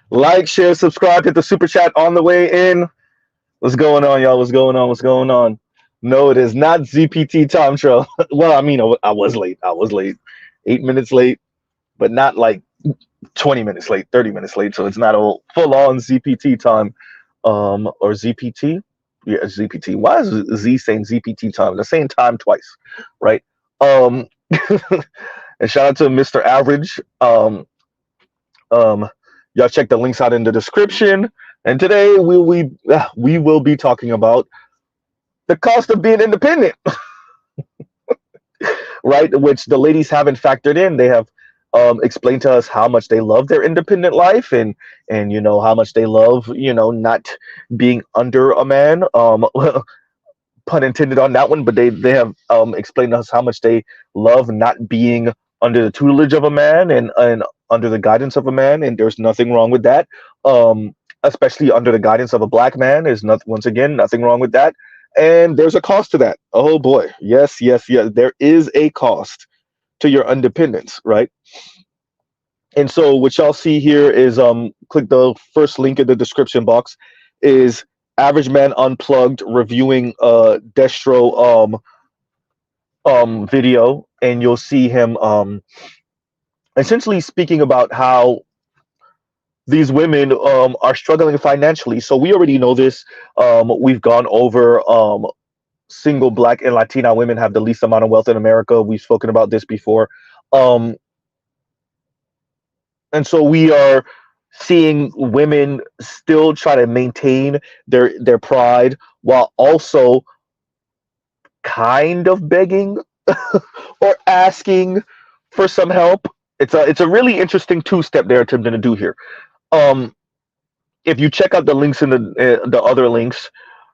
Like, share, subscribe, hit the super chat on the way in. What's going on, y'all? What's going on? What's going on? No, it is not ZPT time trial. Well, I mean, I was late. I was late. 8 minutes late, but not like 20 minutes late, 30 minutes late. So it's not a full on ZPT time. Or ZPT? Yeah, ZPT. Why is Z saying ZPT time? They're saying time twice, right? Um, and shout out to Mr. Average. Um, y'all check the links out in the description. And today we will be talking about the cost of being independent, right? Which the ladies haven't factored in. They have explained to us how much they love their independent life, and how much they love not being under a man. Pun intended on that one, but they have explained to us how much they love not being under the tutelage of a man and under the guidance of a man, and there's nothing wrong with that. Especially under the guidance of a black man, is not once again nothing wrong with that. And there's a cost to that. Oh boy, yes, yes, yes. There is a cost to your independence, right? And so what y'all see here is click the first link in the description box is Average Man Unplugged reviewing Destro video, and you'll see him essentially speaking about how these women are struggling financially. So we already know this. We've gone over single black and Latina women have the least amount of wealth in America. We've spoken about this before. And so we are seeing women still try to maintain their pride while also kind of begging or asking for some help. It's a really interesting two-step they're attempting to do here. If you check out the links in the other links,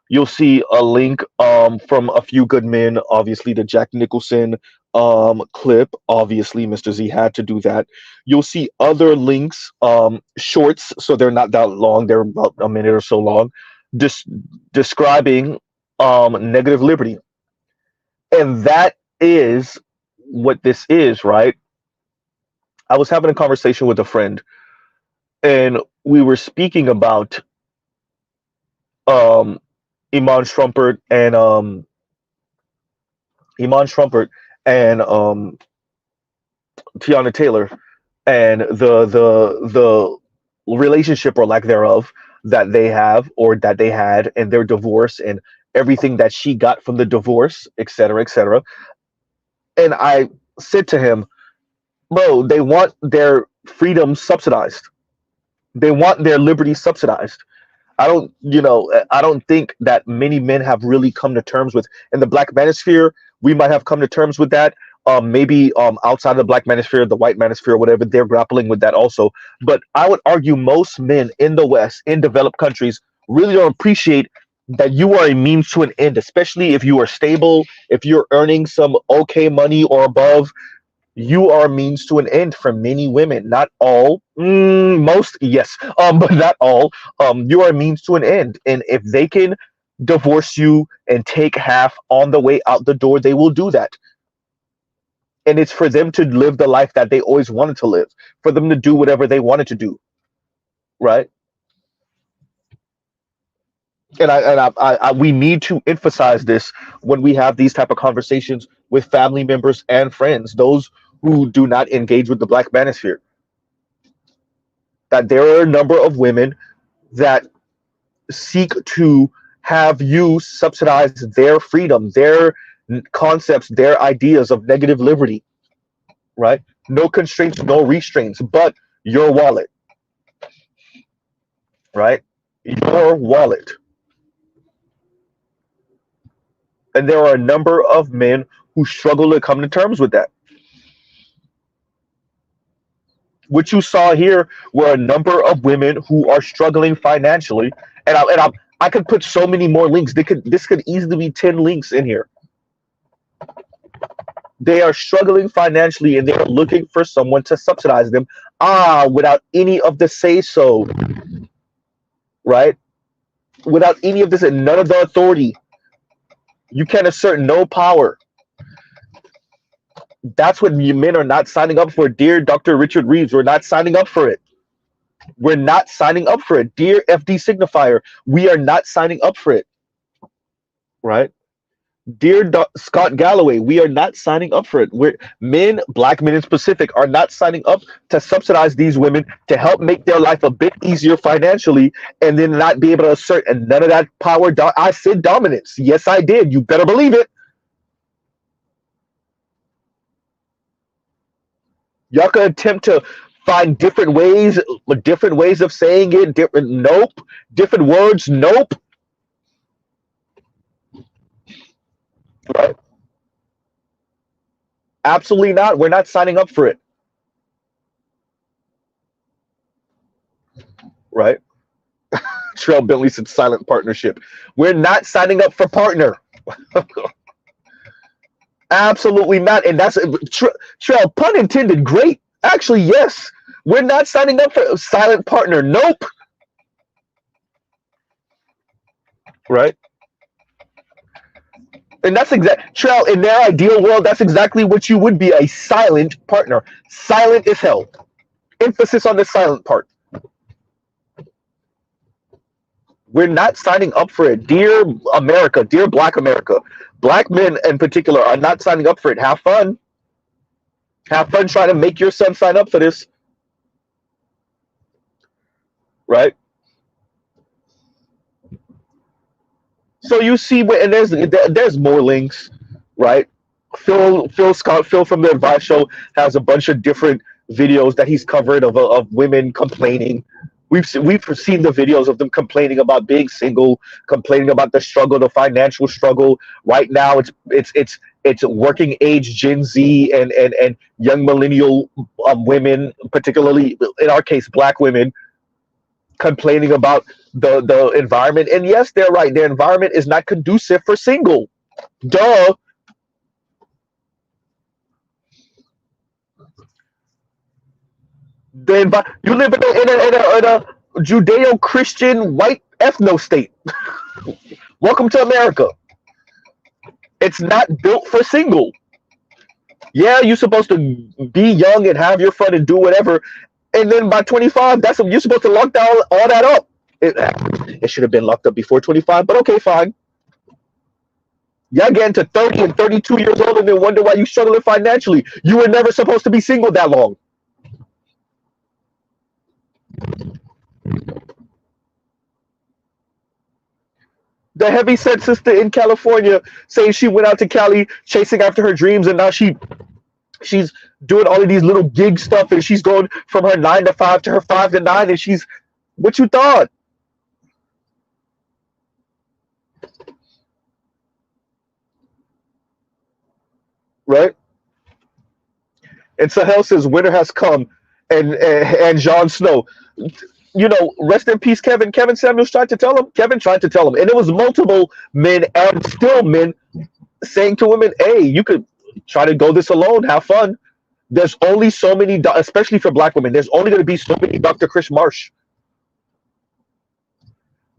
you'll see a link from A Few Good Men, obviously the Jack Nicholson clip. Obviously, Mr. Z had to do that. You'll see other links, shorts, so they're not that long. They're about a minute or so long, describing negative liberty. And that is what this is, right? I was having a conversation with a friend, and we were speaking about Iman Shumpert and Tiana Taylor, and the relationship or lack thereof that they have or that they had, and their divorce and everything that she got from the divorce, etc., etc. And I said to him, bro, they want their freedom subsidized. They want their liberty subsidized. I don't think that many men have really come to terms with, in the black manosphere, we might have come to terms with that. Maybe outside of the black manosphere, the white manosphere, whatever, they're grappling with that also. But I would argue most men in the West, in developed countries, really don't appreciate that you are a means to an end, especially if you are stable, if you're earning some okay money or above. You are a means to an end for many women. Not all, most, yes, but not all. You are a means to an end, and if they can divorce you and take half on the way out the door, they will do that. And it's for them to live the life that they always wanted to live, for them to do whatever they wanted to do, right? And we need to emphasize this when we have these type of conversations with family members and friends, those who do not engage with the black manosphere, that there are a number of women that seek to have you subsidize their freedom, their concepts, their ideas of negative liberty, right? No constraints, no restraints, but your wallet, right? Your wallet. And there are a number of men who struggle to come to terms with that. What you saw here were a number of women who are struggling financially, and I could put so many more links. This could easily be 10 links in here. They are struggling financially, and they are looking for someone to subsidize them. Without any of the say so, right? Without any of this and none of the authority. You can assert no power. That's what you men are not signing up for. Dear Dr. Richard Reeves, we're not signing up for it. We're not signing up for it. Dear FD signifier, we are not signing up for it, right? Dear Scott Galloway, we are not signing up for it. We're men, black men in specific, are not signing up to subsidize these women to help make their life a bit easier financially, and then not be able to assert. And none of that power. I said dominance. Yes, I did. You better believe it. Y'all can attempt to find different ways of saying it. Different, nope. Different words, nope. Right? Absolutely not. We're not signing up for it. Right? Trail Bentley said silent partnership. We're not signing up for partner. Absolutely not. And that's Trail, pun intended. Great. Actually, yes. We're not signing up for silent partner. Nope. Right? And that's Trail, in their ideal world, that's exactly what you would be, a silent partner. Silent as hell. Emphasis on the silent part. We're not signing up for it. Dear America, dear Black America, Black men in particular are not signing up for it. Have fun. Have fun trying to make your son sign up for this. Right? So you see, and there's more links, right? Phil from the Advice Show has a bunch of different videos that he's covered of women complaining. We've seen the videos of them complaining about being single, complaining about the struggle, the financial struggle. Right now, it's working age Gen Z and young millennial women, particularly in our case, Black women, complaining about the environment. And yes, they're right. Their environment is not conducive for single. Duh. You live in a Judeo-Christian white ethno state. Welcome to America. It's not built for single. Yeah, you're supposed to be young and have your fun and do whatever, and then by 25, you're supposed to lock down all that up. It should have been locked up before 25, but okay, fine. Y'all get into 30 and 32 years old and then wonder why you struggling financially. You were never supposed to be single that long. The heavy-set sister in California saying she went out to Cali chasing after her dreams, and now she's doing all of these little gig stuff, and she's going from her 9 to 5 to her 5 to 9, and she's what you thought? Right? And Sahel says winter has come, and Jon Snow. Rest in peace, Kevin. Kevin Samuels tried to tell him. Kevin tried to tell him, and it was multiple men and still men saying to women, "Hey, you could try to go this alone. Have fun." There's only so many, especially for Black women. There's only going to be so many Dr. Chris Marsh.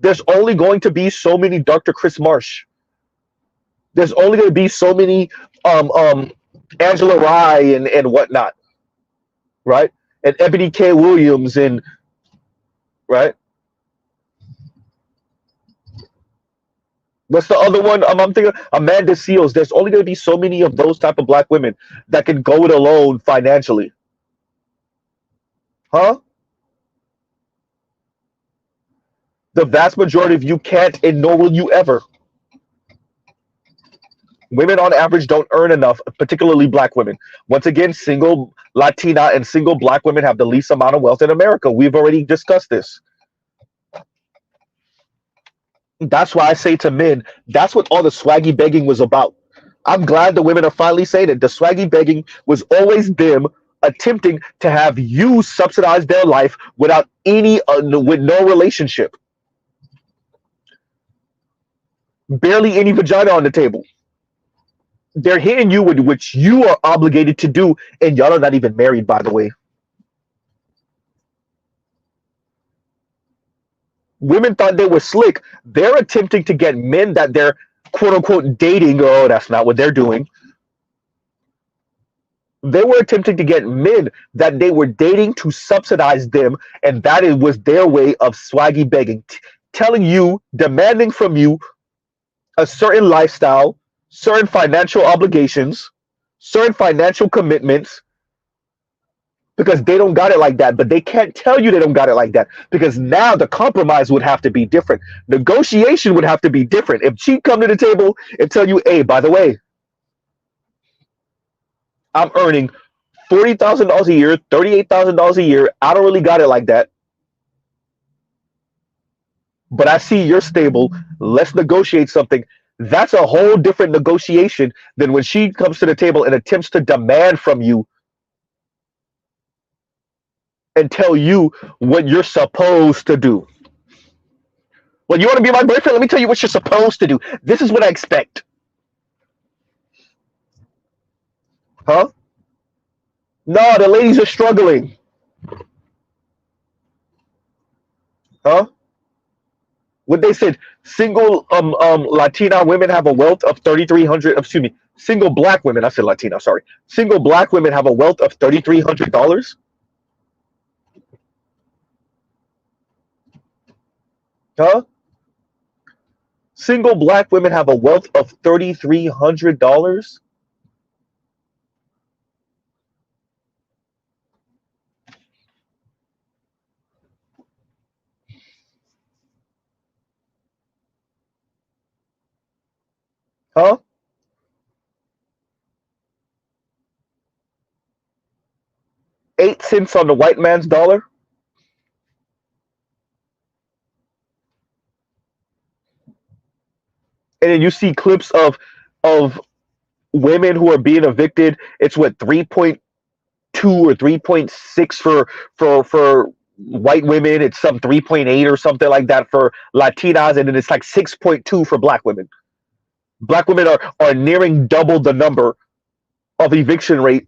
There's only going to be so many Dr. Chris Marsh. There's only going to be so many Angela Rye and whatnot, right? And Ebony K. Williams and right. What's the other one? I'm thinking Amanda Seals. There's only going to be so many of those type of Black women that can go it alone financially. Huh? The vast majority of you can't, and nor will you ever. Women on average don't earn enough, particularly Black women. Once again, single Latina and single Black women have the least amount of wealth in America. We've already discussed this. That's why I say to men, that's what all the swaggy begging was about. I'm glad the women are finally saying it. The swaggy begging was always them attempting to have you subsidize their life without with no relationship. Barely any vagina on the table. They're hitting you with which you are obligated to do, and y'all are not even married, by the way. Women thought they were slick. They're attempting to get men that they're quote unquote dating. Oh, that's not what they're doing. They were attempting to get men that they were dating to subsidize them, and that it was their way of swaggy begging, telling you, demanding from you a certain lifestyle, certain financial obligations, certain financial commitments, because they don't got it like that. But they can't tell you they don't got it like that, because now the compromise would have to be different. Negotiation would have to be different. If she come to the table and tell you, hey, by the way, I'm earning $40,000 a year, $38,000 a year. I don't really got it like that, but I see you're stable. Let's negotiate something. That's a whole different negotiation than when she comes to the table and attempts to demand from you and tell you what you're supposed to do. Well, you want to be my boyfriend? Let me tell you what you're supposed to do. This is what I expect. Huh? No, the ladies are struggling. Huh? What they said, single Latina women have a wealth of 3,300. Excuse me, single black women. I said Latina. Sorry, single black women have a wealth of $3,300. Huh? Single black women have a wealth of $3,300. Huh? 8 cents on the white man's dollar. And then you see clips of women who are being evicted. It's what 3.2 or 3.6 for white women. It's some 3.8 or something like that for Latinas, and then it's like 6.2 for black women. Black women are nearing double the number of eviction rate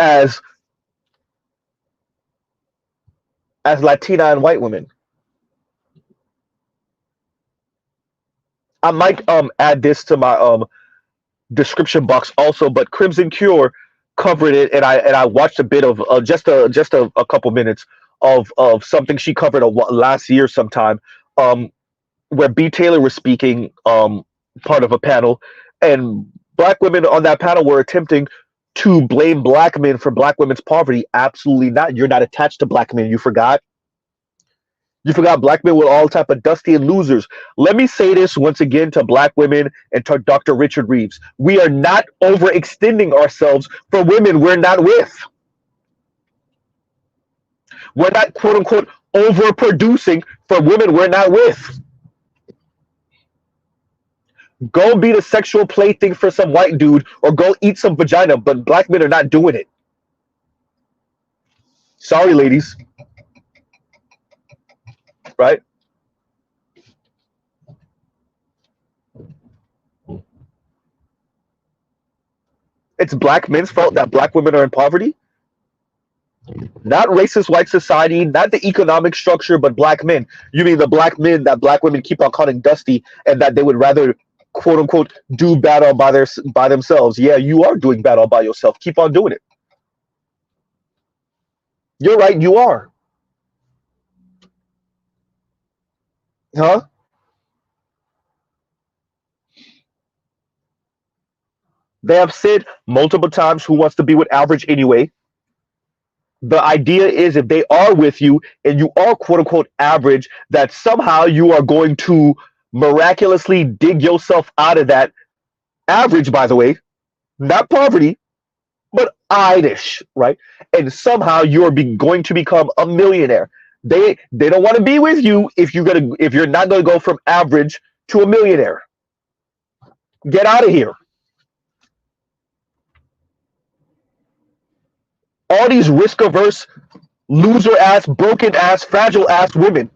as Latina and white women. I might add this to my description box also, but Crimson Cure covered it, and I watched a bit of just a couple minutes of something she covered last year sometime, um, where B Taylor was speaking, part of a panel, and black women on that panel were attempting to blame black men for black women's poverty. Absolutely not. You're not attached to black men. You forgot. You forgot black men were all type of dusty and losers. Let me say this once again to black women and to Dr. Richard Reeves. We are not overextending ourselves for women we're not with. We're not, quote unquote, overproducing for women we're not with. Go be the sexual plaything for some white dude or go eat some vagina, but black men are not doing it. Sorry, ladies. Right? It's black men's fault that black women are in poverty. Not racist white society, not the economic structure, but black men. You mean the black men that black women keep on calling dusty and that they would rather, quote unquote, do battle by themselves? Yeah, you are doing battle by yourself. Keep on doing it. You're right, you are. Huh? They have said multiple times who wants to be with average anyway. The idea is if they are with you and you are quote unquote average, that somehow you are going to miraculously dig yourself out of that average, by the way, not poverty, but Irish, right? And somehow you're going to become a millionaire. They don't want to be with you if you're not gonna go from average to a millionaire. Get out of here. All these risk averse, loser ass, broken ass, fragile ass women.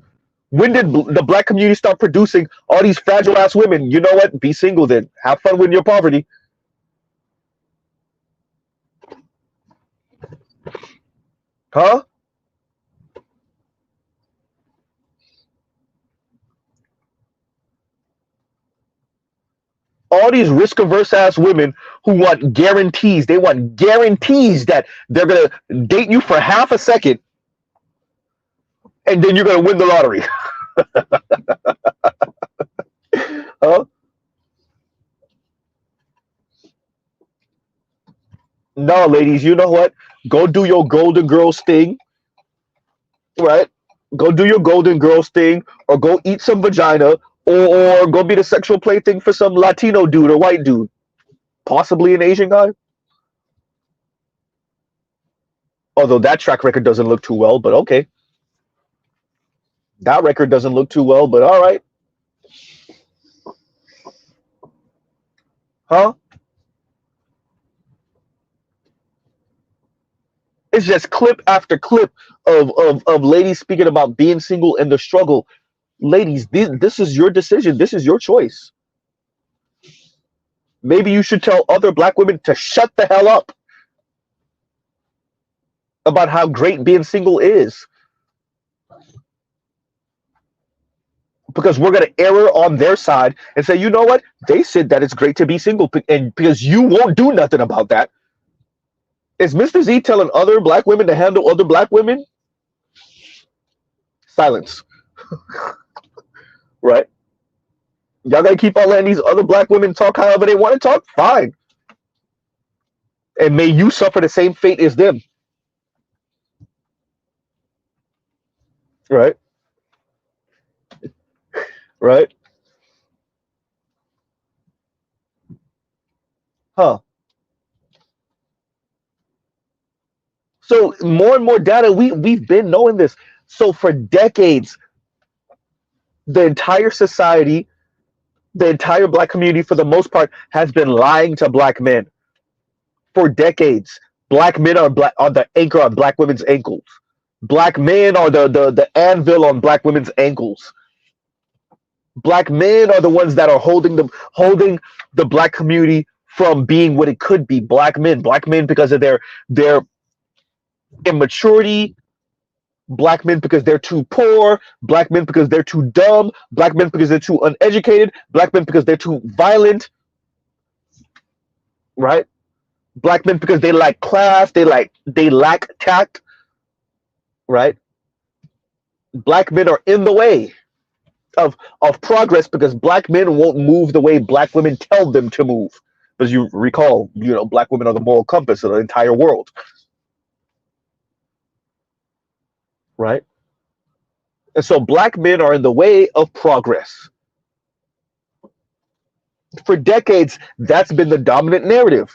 When did the black community start producing all these fragile ass women? You know what? Be single then. Have fun with your poverty. Huh? All these risk averse ass women who want guarantees. They want guarantees that they're gonna date you for half a second and then you're gonna win the lottery. Huh? No, ladies, you know what? Go do your Golden Girls thing, right? Go do your Golden Girls thing, or go eat some vagina, or go be the sexual plaything for some Latino dude or white dude, possibly an Asian guy. Although that track record doesn't look too well, but okay. That record doesn't look too well, but all right. Huh? It's just clip after clip of ladies speaking about being single and the struggle. Ladies, this is your decision. This is your choice. Maybe you should tell other black women to shut the hell up about how great being single is. Because we're going to err on their side and say, you know what? They said that it's great to be single, and because you won't do nothing about that. Is Mr. Z telling other black women to handle other black women? Silence. Right? Y'all gotta keep on letting these other black women talk however they want to talk? Fine. And may you suffer the same fate as them. Right? Right? Huh. So more and more data, we've been knowing this. So for decades, the entire society, the entire black community, for the most part, has been lying to black men. For decades, black men are the anchor on black women's ankles. Black men are the anvil on black women's ankles. Black men are the ones that are holding the black community from being what it could be. Black men because of their immaturity, black men because they're too poor, black men because they're too dumb, black men because they're too uneducated, black men because they're too violent, right? Black men because they lack class, they lack tact, right? Black men are in the way of progress because black men won't move the way black women tell them to move. Because you recall, black women are the moral compass of the entire world, right? And so black men are in the way of progress. For decades, that's been the dominant narrative.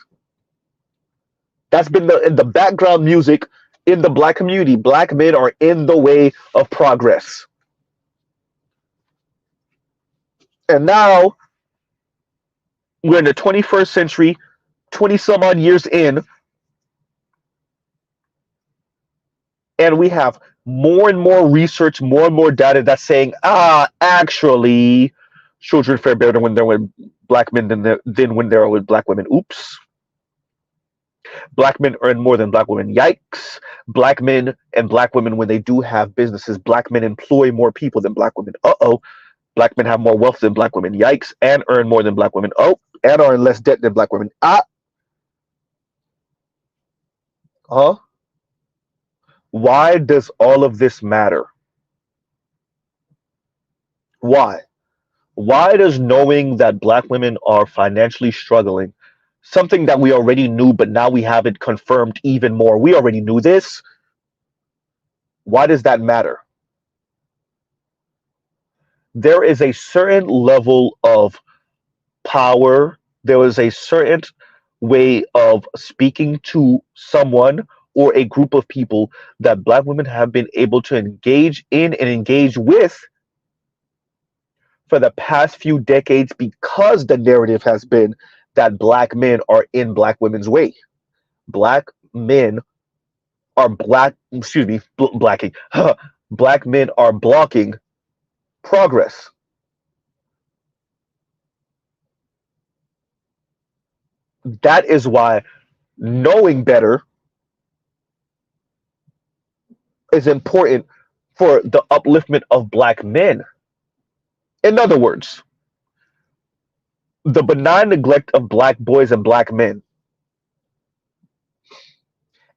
That's been the background music in the black community. Black men are in the way of progress. And now we're in the 21st century, 20 some odd years in, and we have more and more research, more and more data that's saying, actually, children fare better when they're with black men than when they're with black women. Oops. Black men earn more than black women. Yikes. Black men and black women, when they do have businesses, black men employ more people than black women. Uh-oh. Black men have more wealth than black women. Yikes. And earn more than black women. Oh, and are in less debt than black women. Huh? Why does all of this matter? Why? Why does knowing that black women are financially struggling, something that we already knew, but now we have it confirmed even more? We already knew this. Why does that matter? There is a certain level of power. There is a certain way of speaking to someone or a group of people that black women have been able to engage in and engage with for the past few decades, because the narrative has been that black men are in black women's way. Black men are blacking. Black men are blocking progress. That is why knowing better is important for the upliftment of black men. In other words, the benign neglect of black boys and black men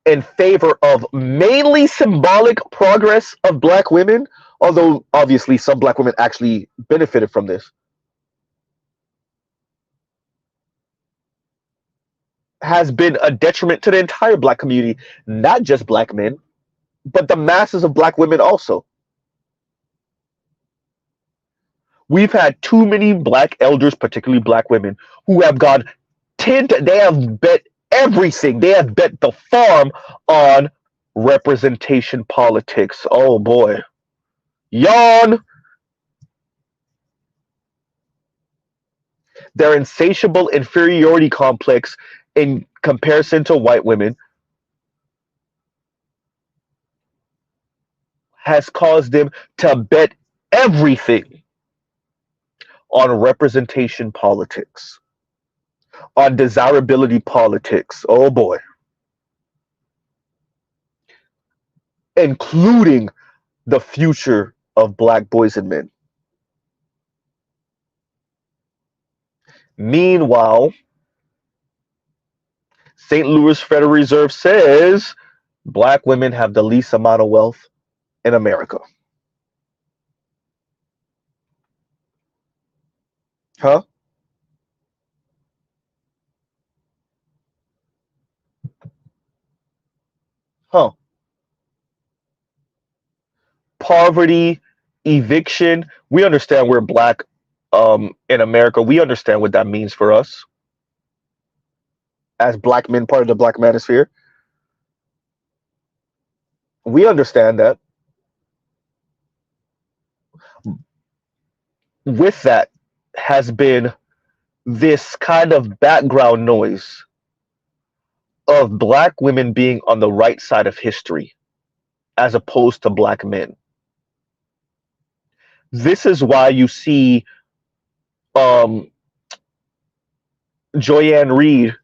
in favor of mainly symbolic progress of black women, although obviously some black women actually benefited from this, has been a detriment to the entire black community, not just black men, but the masses of black women also. We've had too many black elders, particularly black women, who have gone they have bet everything. They have bet the farm on representation politics. Oh boy. Yawn. Their insatiable inferiority complex in comparison to white women has caused them to bet everything on representation politics, on desirability politics. Oh boy. Including the future of black boys and men. Meanwhile, St. Louis Federal Reserve says black women have the least amount of wealth in America. Huh? Huh. Poverty, eviction. We understand we're black in America. We understand what that means for us as black men, part of the black manosphere. We understand that. With that has been this kind of background noise of black women being on the right side of history as opposed to black men. This is why you see um, Joyanne Reed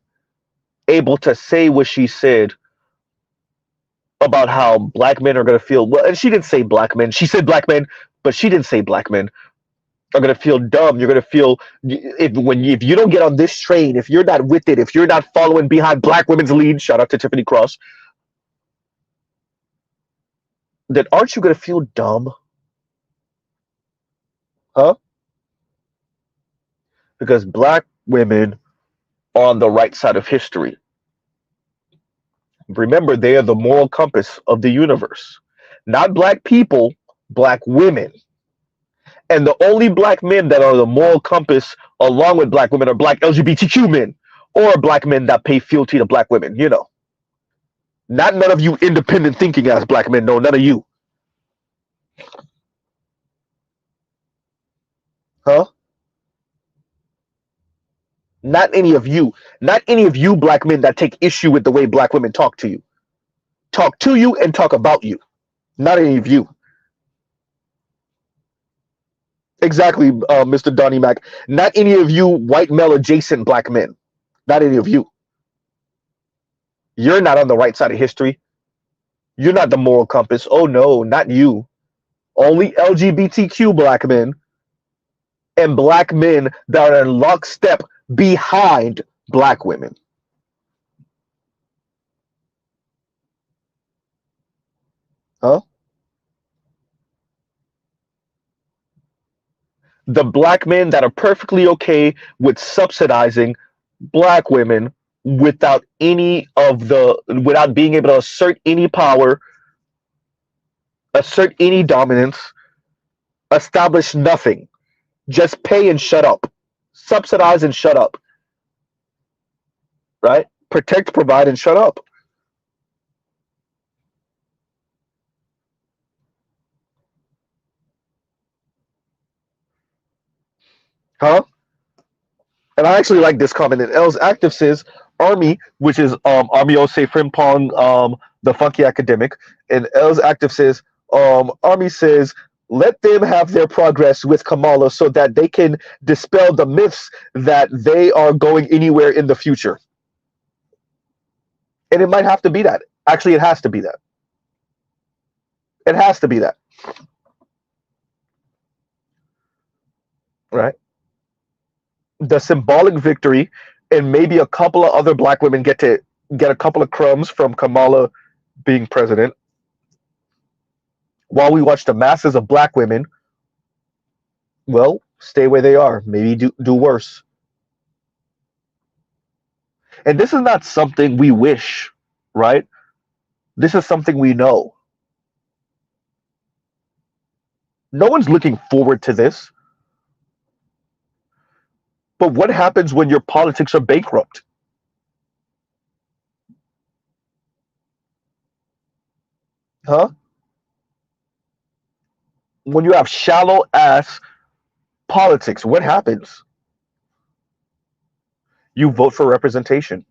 able to say what she said about how black men are going to feel well, and she didn't say black men. She said black men, but she didn't say black men are going to feel dumb. You're going to feel if you don't get on this train, if you're not with it, if you're not following behind black women's lead. Shout out to Tiffany Cross. Then aren't you going to feel dumb? Huh? Because black women are on the right side of history. Remember, they are the moral compass of the universe. Not black people, black women. And the only black men that are the moral compass along with black women are black LGBTQ men or black men that pay fealty to black women, you know. Not none of you independent thinking ass black men, no, none of you. Huh? Not any of you. Not any of you black men that take issue with the way black women talk to you. Talk to you and talk about you. Not any of you. Exactly, Mr. Donnie Mac. Not any of you white male adjacent black men. Not any of you. You're not on the right side of history. You're not the moral compass. Oh no, not you. Only LGBTQ black men and black men that are in lockstep behind black women. Huh? The black men that are perfectly okay with subsidizing black women without without being able to assert any power, assert any dominance, establish nothing. Just pay and shut up. Subsidize and shut up. Right? Protect, provide, and shut up. Huh? And I actually like this comment. And Els Active says, Army, which is Army Ose Frimpong, the funky academic. And Els Active says, Army says, let them have their progress with Kamala so that they can dispel the myths that they are going anywhere in the future. And it might have to be that. Actually, it has to be that. It has to be that. Right? the symbolic victory, and maybe a couple of other black women get to get a couple of crumbs from Kamala being president, while we watch the masses of black women, well, stay where they are, maybe do worse. And this is not something we wish, right? This is something we know. No one's looking forward to this. But what happens when your politics are bankrupt? Huh? When you have shallow ass politics, what happens? You vote for representation.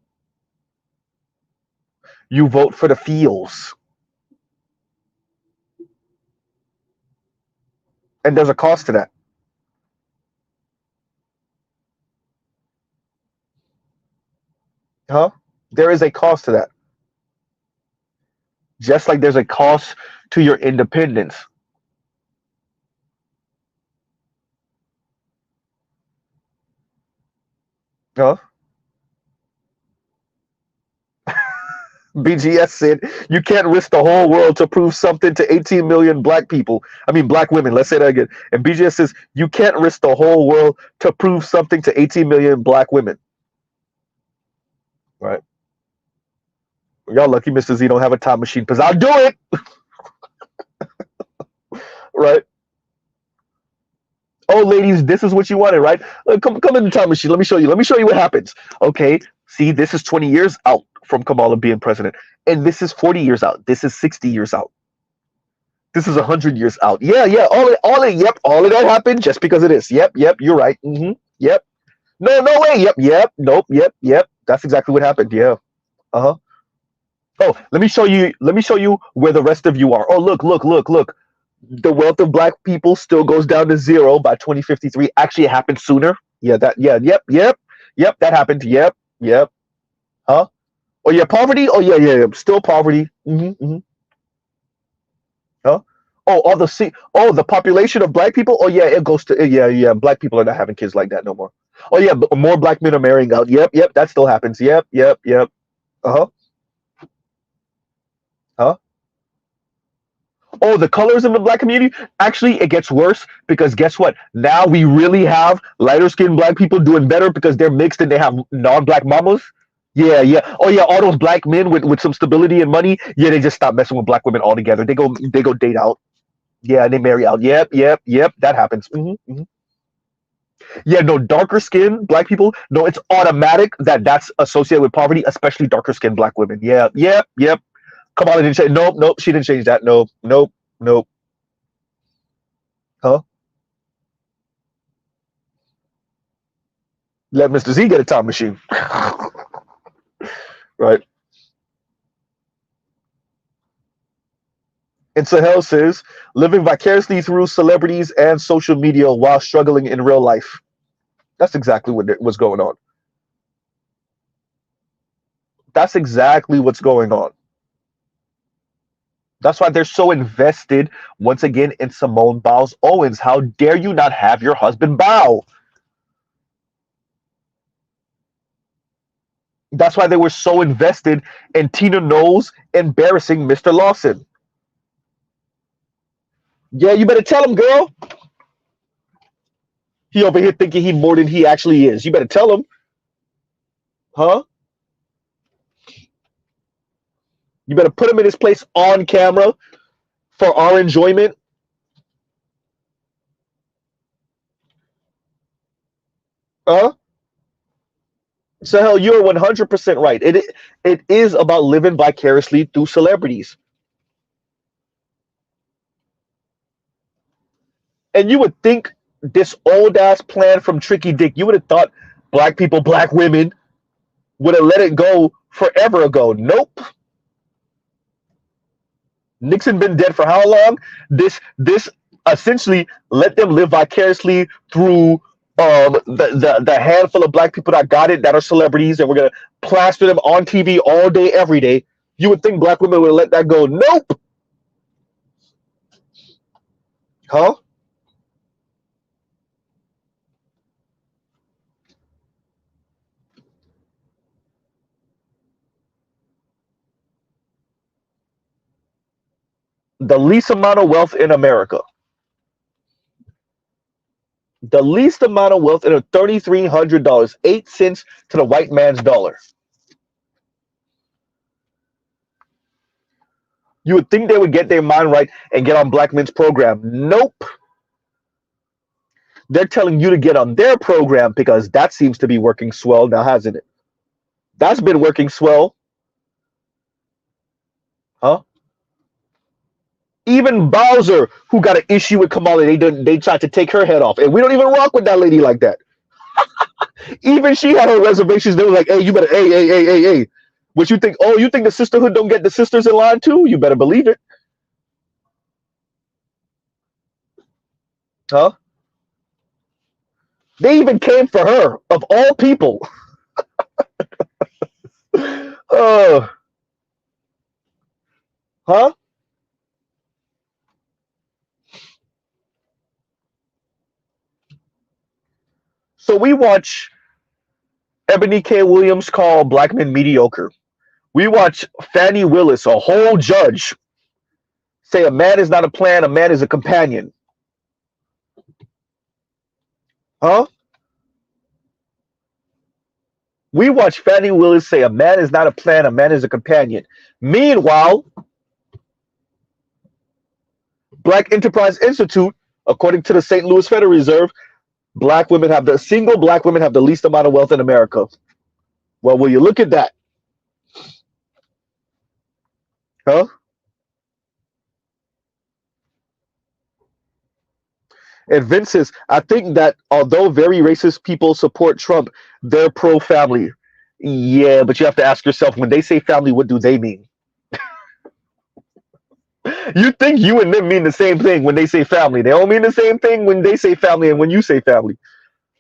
You vote for the feels. And there's a cost to that. Huh? There is a cost to that. Just like there's a cost to your independence. Huh? BGS said you can't risk the whole world to prove something to 18 million black people. I mean, black women. Let's say that again. And BGS says you can't risk the whole world to prove something to 18 million black women. Right? Y'all lucky Mr. Z don't have a time machine because I'll do it. Right? Oh, ladies, this is what you wanted, right? Come in the time machine. Let me show you. Let me show you what happens. Okay. See, this is 20 years out from Kamala being president. And this is 40 years out. This is 60 years out. This is 100 years out. Yeah, yeah. Yep. All of that happened just because of this. Yep, yep. You're right. Yep. No, no way. Yep, yep. Nope. Yep, yep. That's exactly what happened. Yeah. Uh huh. Oh, let me show you. Let me show you where the rest of you are. Oh, look, look, look, look. The wealth of black people still goes down to zero by 2053. Actually, it happened sooner. Yeah, that. Yeah, yep, yep, yep. That happened. Yep, yep. Huh? Oh yeah, poverty. Oh yeah, yeah, yeah. Still poverty. Huh? Oh, oh, the population of black people. Oh yeah, it goes to yeah, yeah. Black people are not having kids like that no more. Oh yeah, more black men are marrying out. Yep, yep. That still happens. Yep, yep, yep. Uh huh. Huh? Oh, the colors in the black community. Actually, it gets worse because guess what? Now we really have lighter skinned black people doing better because they're mixed and they have non-black mamas. Yeah, yeah. Oh yeah, all those black men with some stability and money. Yeah, they just stop messing with black women altogether. They go date out. Yeah, they marry out. Yep, yep, yep. That happens. Yeah, no, darker skin black people. No, it's automatic that's associated with poverty, especially darker skinned black women. Yeah, yep, yep. Come on, I didn't change. Nope, nope. She didn't change that. Nope, nope, nope. Huh? Let Mr. Z get a time machine. Right. And Sahel says, living vicariously through celebrities and social media while struggling in real life. That's exactly what's going on. That's exactly what's going on. That's why they're so invested, once again, in Simone Biles Owens. How dare you not have your husband bow? That's why they were so invested in Tina Knowles embarrassing Mr. Lawson. Yeah, you better tell him, girl. He over here thinking he more than he actually is. You better tell him. Huh? You better put him in his place on camera for our enjoyment. Huh? So hell, you're 100% right. It is about living vicariously through celebrities. And you would think this old ass plan from Tricky Dick, you would have thought black people, black women would have let it go forever ago. Nope. Nixon been dead for how long? This essentially let them live vicariously through the handful of black people that got it that are celebrities, and we're gonna plaster them on TV all day, every day. You would think black women would let that go. Nope. Huh? The least amount of wealth in America. The least amount of wealth in a $3,300, 8 cents to the white man's dollar. You would think they would get their mind right and get on black men's program. Nope. They're telling you to get on their program because that seems to be working swell now, hasn't it? That's been working swell. Huh? Even Bowser, who got an issue with Kamala, they tried to take her head off. And we don't even rock with that lady like that. Even she had her reservations. They were like, hey, you better, hey. What you think? Oh, you think the sisterhood don't get the sisters in line too? You better believe it. Huh? They even came for her, of all people. uh, huh? So we watch Ebony K. Williams call black men mediocre. We watch Fannie Willis, a whole judge, say a man is not a plan, a man is a companion. Huh? We watch Fannie Willis say a man is not a plan, a man is a companion. Meanwhile, Black Enterprise Institute, according to the St. Louis Federal Reserve, single black women have the least amount of wealth in America. Well, will you look at that? Huh? And Vince says, I think that although very racist people support Trump, they're pro-family. Yeah, but you have to ask yourself, when they say family, what do they mean? You think you and them mean the same thing when they say family. They don't mean the same thing when they say family and when you say family.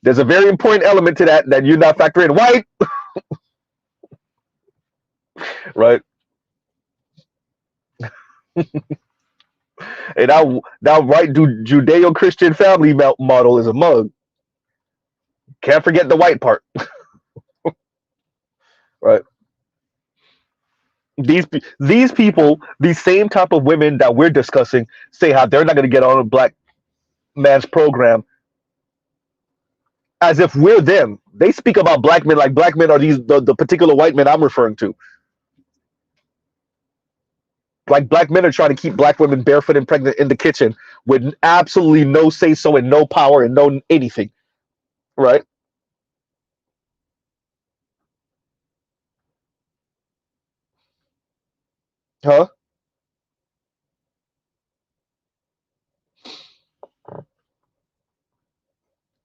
There's a very important element to that you're not factoring in. White, right? And that white Judeo-Christian family model is a mug. Can't forget the white part, right? These people, these same type of women that we're discussing, say how they're not going to get on a black man's program, as if we're them. They speak about black men like black men are the particular white men I'm referring to. Like black men are trying to keep black women barefoot and pregnant in the kitchen with absolutely no say so and no power and no anything, right? Huh?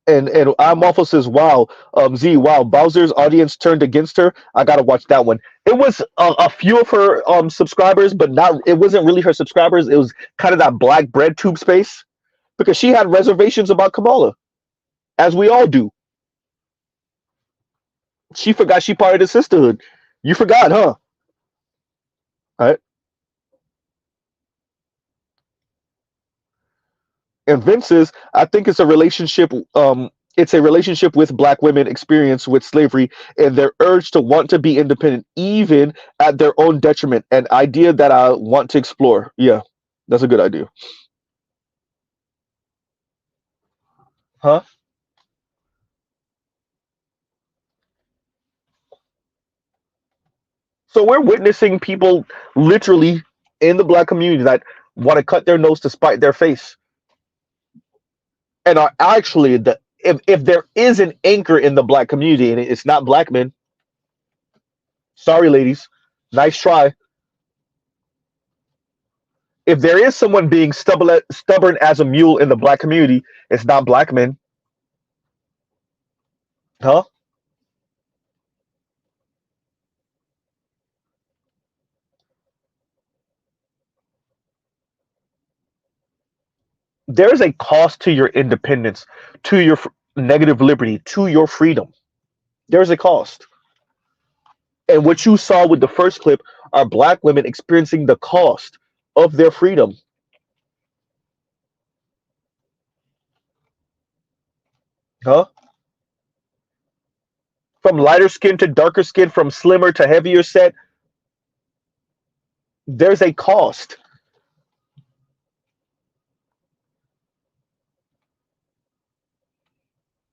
And I'm also says, wow, wow, Bowser's audience turned against her. I gotta watch that one. It was a few of her subscribers, but not. It wasn't really her subscribers. It was kind of that black bread tube space because she had reservations about Kamala, as we all do. She forgot she part of the sisterhood. You forgot, huh? All right. And Vince says, I think it's a relationship. It's a relationship with black women experience with slavery and their urge to want to be independent, even at their own detriment. An idea that I want to explore. Yeah, that's a good idea. Huh? So we're witnessing people literally in the black community that want to cut their nose to spite their face and are actually if there is an anchor in the black community and it's not black men, sorry ladies, nice try. If there is someone being stubborn as a mule in the black community, it's not black men. Huh? There's a cost to your independence, to your negative liberty, to your freedom. There's a cost. And what you saw with the first clip are black women experiencing the cost of their freedom. Huh? From lighter skin to darker skin, from slimmer to heavier set, there's a cost.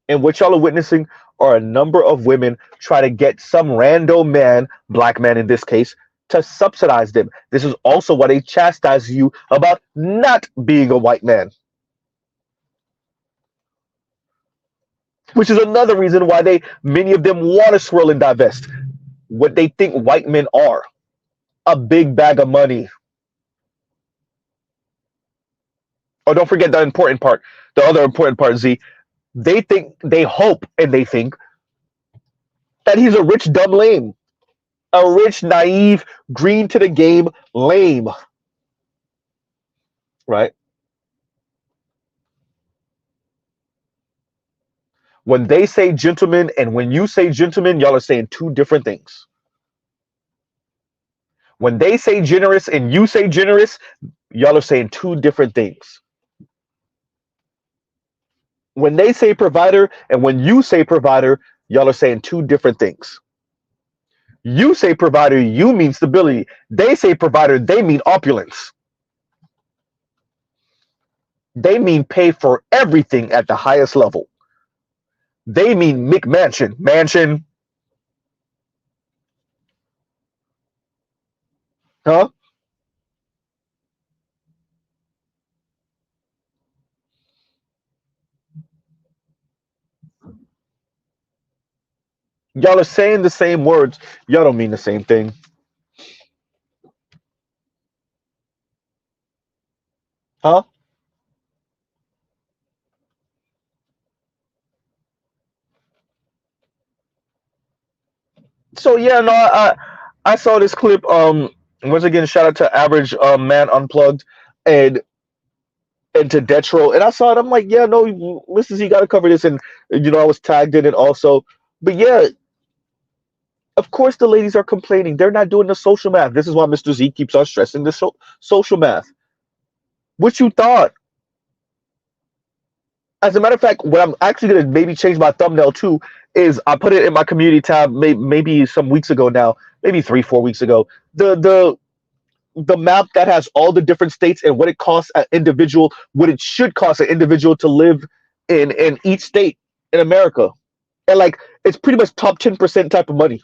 And what y'all are witnessing are a number of women try to get some random man, black man in this case, to subsidize them. This is also why they chastise you about not being a white man, which is another reason why many of them want to swirl and divest. What they think white men are, a big bag of money. Oh, don't forget the important part. The other important part, Z. They think, they hope, and they think that he's a rich, dumb lame. A rich, naive, green to the game lame. Right? When they say gentleman and when you say gentleman, y'all are saying two different things. When they say generous and you say generous, y'all are saying two different things. When they say provider and when you say provider, y'all are saying two different things. You say provider, you mean stability. They say provider, they mean opulence. They mean pay for everything at the highest level. They mean McMansion, mansion. Huh? Y'all are saying the same words. Y'all don't mean the same thing. Huh? So yeah, no, I saw this clip. Once again, shout out to Average Man Unplugged and to Detro, and I saw it. I'm like, yeah, no, Mr. Z got to cover this, and I was tagged in it also. But yeah, of course the ladies are complaining. They're not doing the social math. This is why Mr. Z keeps on stressing the social math. What you thought? As a matter of fact, what I'm actually gonna maybe change my thumbnail to is I put it in my community tab maybe some weeks ago now, maybe 3-4 weeks ago. The map that has all the different states and what it costs an individual, what it should cost an individual to live in each state in America, and like it's pretty much top 10% type of money.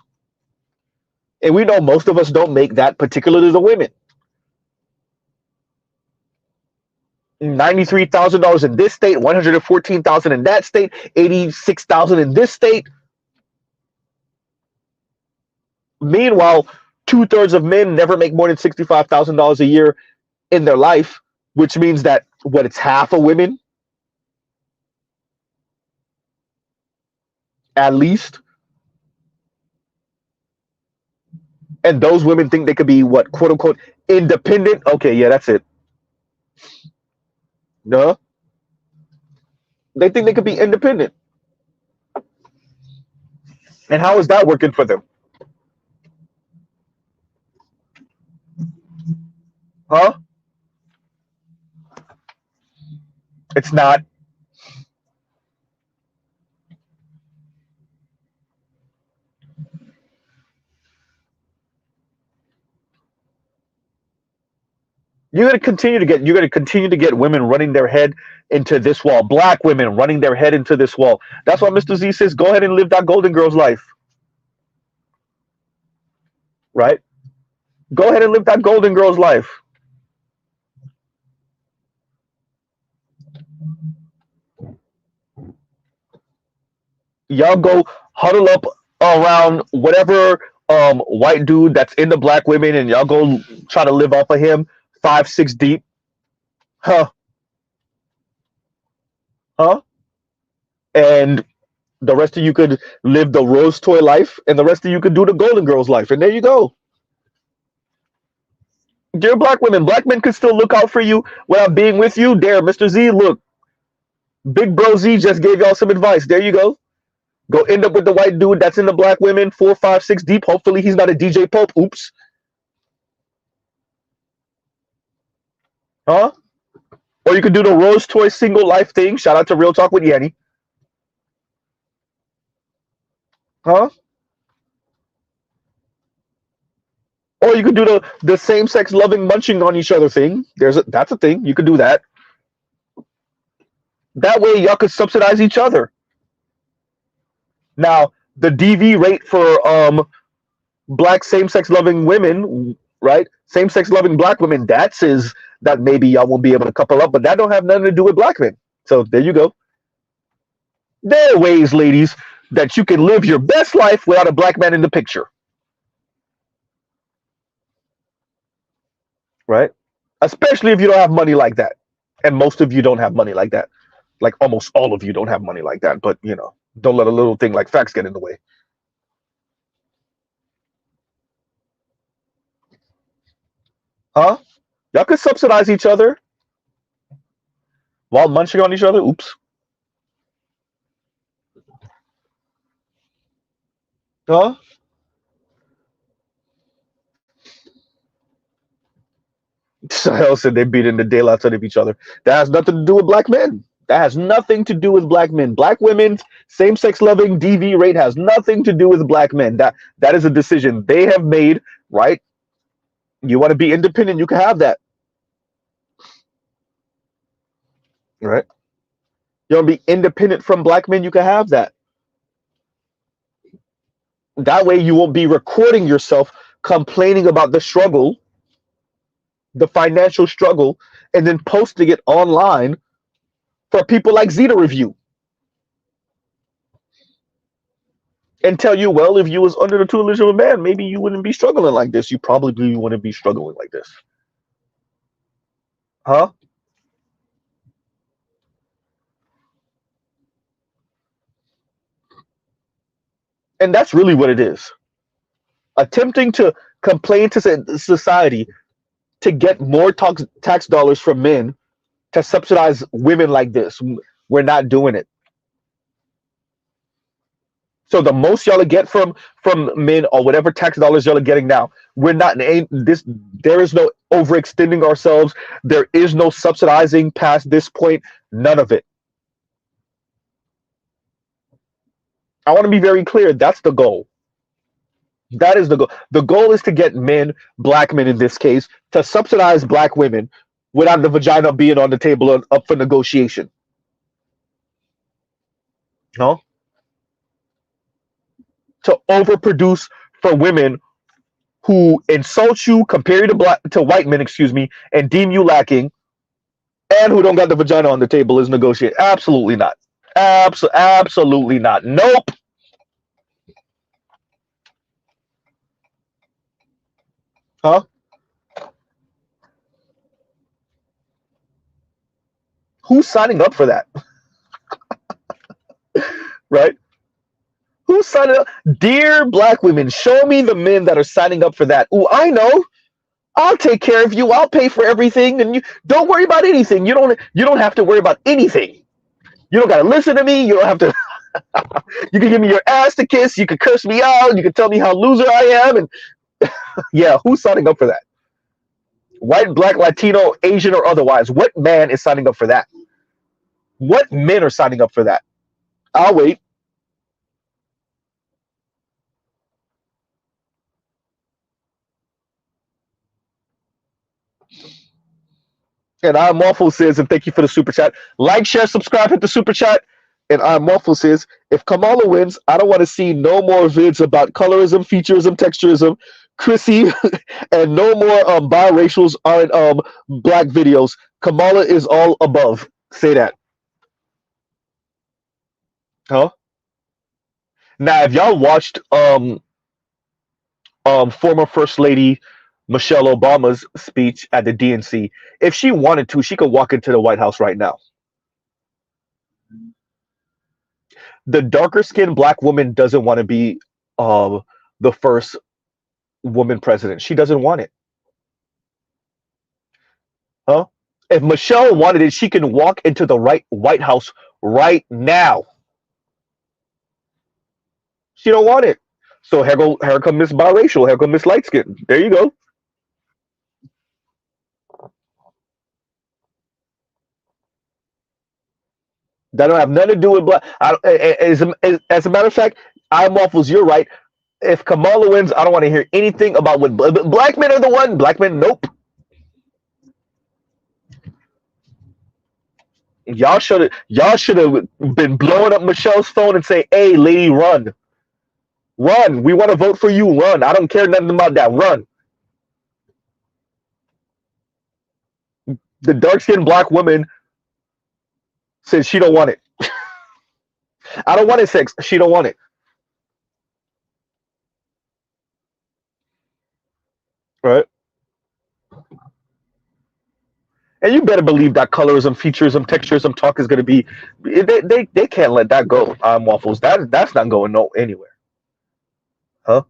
And we know most of us don't make that, particularly the women. $93,000 in this state, 114,000 in that state, 86,000 in this state. Meanwhile, 2/3 of men never make more than $65,000 a year in their life, which means that what it's half of women, at least. And those women think they could be what, quote unquote, independent. Okay, yeah, that's it. No, they think they could be independent. And how is that working for them? Huh? It's not. You're gonna continue to get women running their head into this wall. Black women running their head into this wall. That's why Mr. Z says, go ahead and live that Golden Girls life. Right? Go ahead and live that Golden Girls life. Y'all go huddle up around whatever white dude that's into black women, and y'all go try to live off of him 5-6 deep. Huh? Huh? And the rest of you could live the rose toy life, and the rest of you could do the Golden Girls life, and there you go. Dear black women, black men could still look out for you without being with you. There, Mr. Z, look, Big Bro Z just gave y'all some advice. There you go. Go end up with the white dude that's in the black women 4-5-6 deep. Hopefully he's not a DJ Pope. Oops. Huh? Or you could do the Rose Toy single life thing. Shout out to Real Talk with Yanni. Huh? Or you could do the same sex loving munching on each other thing. That's a thing. You could do that. That way y'all could subsidize each other. Now, the DV rate for black same-sex loving women, right? Same-sex loving black women, that says that maybe y'all won't be able to couple up, but that don't have nothing to do with black men. So there you go. There are ways, ladies, that you can live your best life without a black man in the picture, right? Especially if you don't have money like that. And most of you don't have money like that. Like almost all of you don't have money like that. But, you know, don't let a little thing like facts get in the way. Huh? Y'all could subsidize each other while munching on each other. Oops. Huh? Hell said they beat in the daylights out of each other. That has nothing to do with black men. That has nothing to do with black men. Black women's same-sex loving DV rate has nothing to do with black men. That is a decision they have made, right? You want to be independent, you can have that. Right? You want to be independent from black men, you can have that. That way you won't be recording yourself complaining about the struggle, the financial struggle, and then posting it online for people like Z to review and tell you, well, if you was under the tutelage of a man, maybe you wouldn't be struggling like this. You probably wouldn't be struggling like this. Huh? And that's really what it is. Attempting to complain to society to get more tax dollars from men to subsidize women like this. We're not doing it. So the most y'all get from men or whatever tax dollars y'all are getting now, we're not this. There is no overextending ourselves. There is no subsidizing past this point. None of it. I want to be very clear. That's the goal. That is the goal. The goal is to get men, black men in this case, to subsidize black women without the vagina being on the table and up for negotiation. No? To overproduce for women who insult you, compare you to white men, excuse me, and deem you lacking, and who don't got the vagina on the table is negotiate. Absolutely not. Absolutely not. Nope. Huh? Who's signing up for that? Right? Who's signing up? Dear black women, show me the men that are signing up for that. Ooh, I know. I'll take care of you. I'll pay for everything, and you don't worry about anything. You don't have to worry about anything. You don't gotta listen to me. You don't have to. You can give me your ass to kiss. You can curse me out. You can tell me how loser I am. And yeah, who's signing up for that? White, black, Latino, Asian, or otherwise. What man is signing up for that? What men are signing up for that? I'll wait. And I'm Waffle says, and thank you for the super chat. Like, share, subscribe, hit the super chat. And I'm Waffle says, if Kamala wins, I don't want to see no more vids about colorism, featureism, texturism, Chrissy, and no more biracials aren't black videos. Kamala is all above. Say that. Huh? Now, if y'all watched former First Lady Michelle Obama's speech at the DNC, if she wanted to, she could walk into the White House right now. The darker skinned black woman doesn't want to be the first woman president. She doesn't want it. Huh? If Michelle wanted it, she can walk into the White House right now. She don't want it. So here come Miss Biracial, here come Miss Light Skin. There you go. That don't have nothing to do with black. As a matter of fact, I'm Waffles. You're right. If Kamala wins, I don't want to hear anything about what black men are the one. Black men, nope. Y'all should have been blowing up Michelle's phone and say, "Hey, lady, run, run. We want to vote for you. Run. I don't care nothing about that. Run." The dark skinned black woman says she don't want it. I don't want it, sex. She don't want it. Right. And you better believe that colorism, featureism, texturism talk is going to be. They can't let that go. Waffles. That's not going no anywhere. Huh?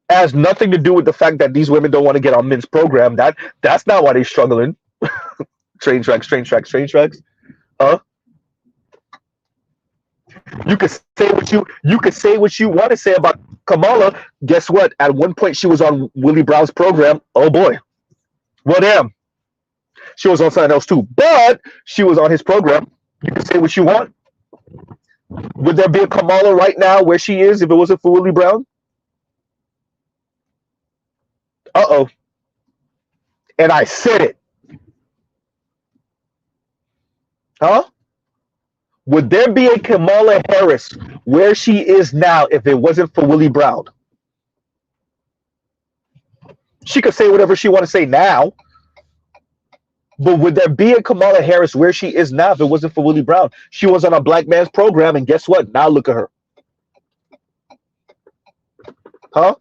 Has nothing to do with the fact that these women don't want to get on men's program. That's not why they're struggling. Train tracks, train tracks, train tracks. Huh? You could say what you want to say about Kamala. Guess what? At one point, she was on Willie Brown's program. Oh boy. Well, damn. She was on something else too, but she was on his program. You can say what you want. Would there be a Kamala right now where she is if it wasn't for Willie Brown? Uh-oh. And I said it. Huh? Would there be a Kamala Harris where she is now if it wasn't for Willie Brown? She could say whatever she want to say now, but would there be a Kamala Harris where she is now if it wasn't for Willie Brown? She was on a black man's program, and guess what? Now look at her. Huh?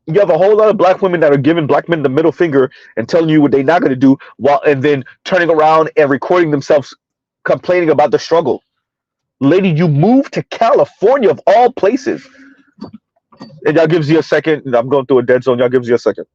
You have a whole lot of black women that are giving black men the middle finger and telling you what they're not going to do, and then turning around and recording themselves complaining about the struggle. Lady, you moved to California of all places. And y'all gives you a second. I'm going through a dead zone. Y'all gives you a second.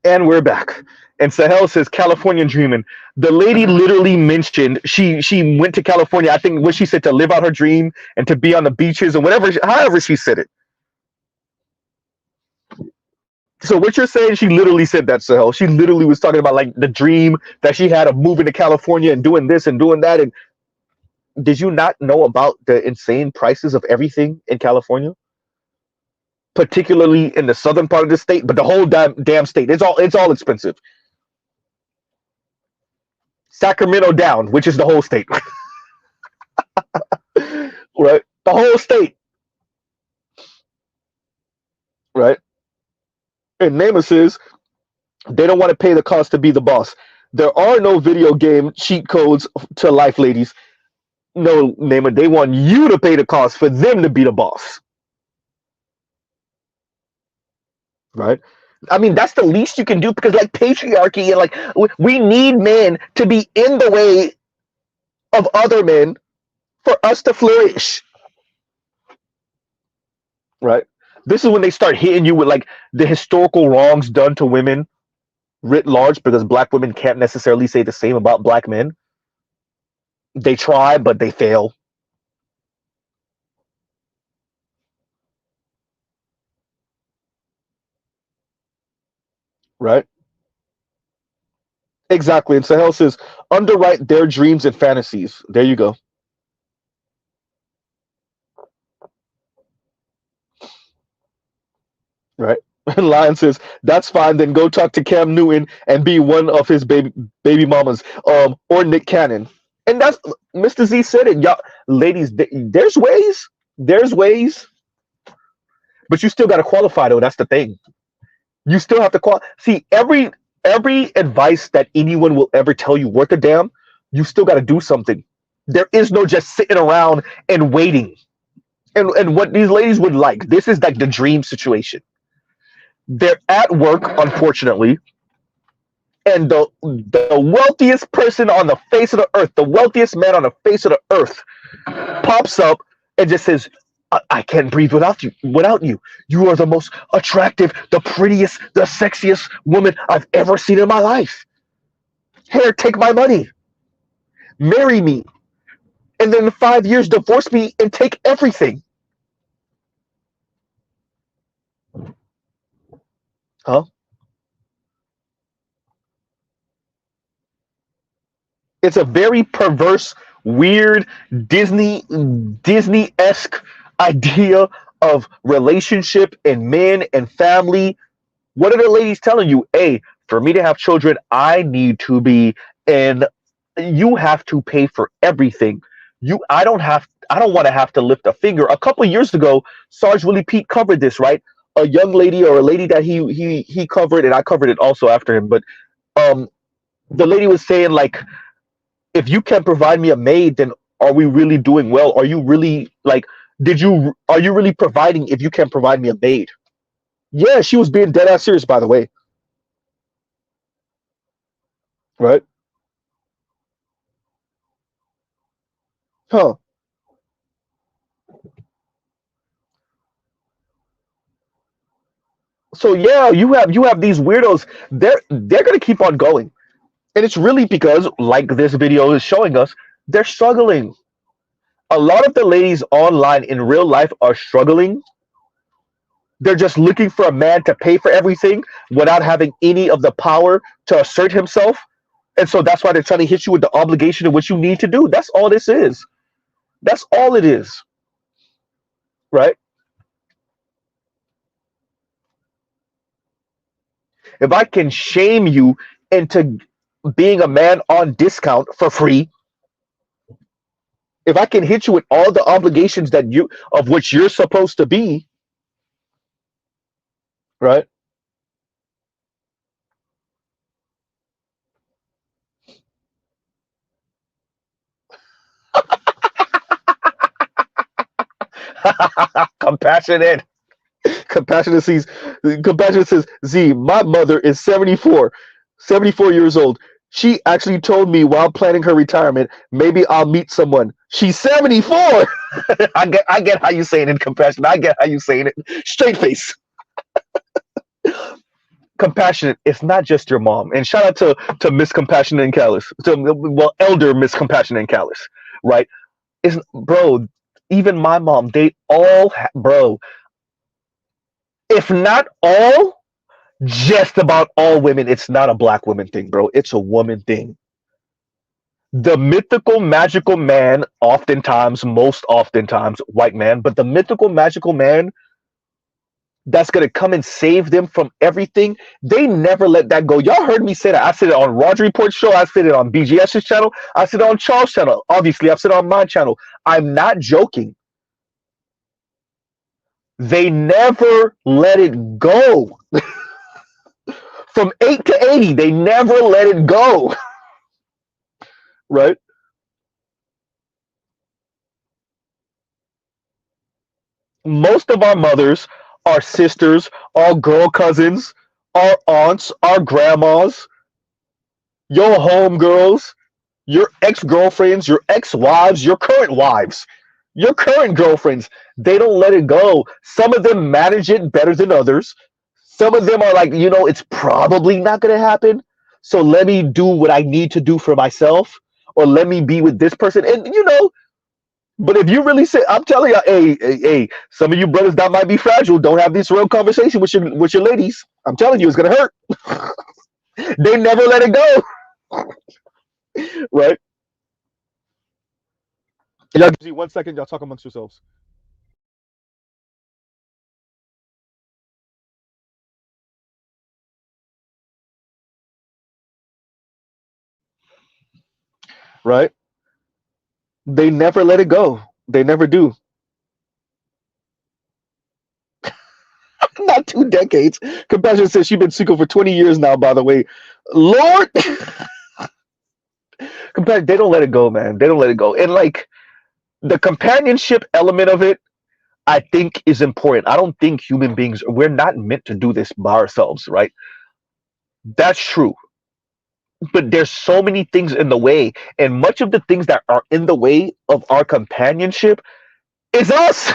And we're back. And Sahel says California dreaming. The lady literally mentioned she went to California. I think what she said, to live out her dream and to be on the beaches and whatever, however she said it. So what you're saying, she literally said that, Sahel. She literally was talking about like the dream that she had of moving to California and doing this and doing that. And did you not know about the insane prices of everything in California? Particularly in the southern part of the state, but the whole damn state. It's all expensive. Sacramento down, which is the whole state. Right? The whole state. Right? And Nema says they don't want to pay the cost to be the boss. There are no video game cheat codes to life, ladies. No, Nema, they want you to pay the cost for them to be the boss. Right? I mean, that's the least you can do, because like patriarchy and like we need men to be in the way of other men for us to flourish. Right? This is when they start hitting you with like the historical wrongs done to women writ large, because black women can't necessarily say the same about black men. They try, but they fail. Right? Exactly. And Sahel says, underwrite their dreams and fantasies. There you go. Right? And Lion says, that's fine. Then go talk to Cam Newton and be one of his baby mamas, or Nick Cannon. And that's Mr. Z said it. Y'all, ladies, there's ways. There's ways. But you still got to qualify, though. That's the thing. You still have to see every advice that anyone will ever tell you worth a damn. You still got to do something. There is no just sitting around and waiting. And what these ladies would like, this is like the dream situation. They're at work, unfortunately. and the wealthiest person on the face of the earth, the wealthiest man on the face of the earth, pops up and just says, I can't breathe without you. Without you, you are the most attractive, the prettiest, the sexiest woman I've ever seen in my life. Here, take my money, marry me, and then in 5 years divorce me and take everything. Huh? It's a very perverse, weird Disney-esque idea of relationship and men and family. What are the ladies telling you? Hey, for me to have children, I need to be, and you have to pay for everything. I don't want to have to lift a finger. A couple of years ago, Sarge Willie Pete covered this, right? A young lady or a lady that he covered, and I covered it also after him. But um, the lady was saying like, if you can provide me a maid, then are we really doing well? Are you really like? Are you really providing if you can provide me a maid? Yeah, she was being dead ass serious, by the way. Right? Huh. So yeah, you have these weirdos. They're gonna keep on going, and it's really because, like this video is showing us, they're struggling. A lot of the ladies online in real life are struggling. They're just looking for a man to pay for everything without having any of the power to assert himself. And so that's why they're trying to hit you with the obligation of what you need to do. That's all this is. That's all it is, right? If I can shame you into being a man on discount for free, if I can hit you with all the obligations that you of which you're supposed to be, right? Compassionate. Compassionate sees Compassionate says, Z, my mother is 74 years old. She actually told me while planning her retirement, maybe I'll meet someone. She's 74. I get how you saying it, Compassionate. I get how you saying it. Straight face. Compassionate. It's not just your mom. And shout out to Miss Compassionate and Callous. To, well, elder Miss Compassionate and Callous, right? It's bro. Even my mom. They all, bro. If not all, just about all women. It's not a black woman thing, bro. It's a woman thing. The mythical magical man, oftentimes, most oftentimes, white man, but the mythical magical man that's gonna come and save them from everything. They never let that go. Y'all heard me say that. I said it on Roger Report's show. I said it on BGS's channel. I said it on Charles' channel. Obviously, I've said it on my channel. I'm not joking. They never let it go. From 8 to 80, they never let it go. Right? Most of our mothers, our sisters, our girl cousins, our aunts, our grandmas, your homegirls, your ex-girlfriends, your ex-wives, your current girlfriends, they don't let it go. Some of them manage it better than others. Some of them are like, it's probably not going to happen. So let me do what I need to do for myself, or let me be with this person. And, but if you really say, I'm telling you, hey, some of you brothers that might be fragile, don't have this real conversation with your ladies. I'm telling you, it's going to hurt. They never let it go. Right? Y'all give me 1 second. Y'all talk amongst yourselves. Right? They never let it go. They never do. Not 2 decades. Compassion says she's been single for 20 years now, by the way. Lord! Compassion, they don't let it go, man. They don't let it go. And like the companionship element of it, I think is important. I don't think human beings, we're not meant to do this by ourselves, right? That's true. but there's so many things in the way, and much of the things that are in the way of our companionship is us.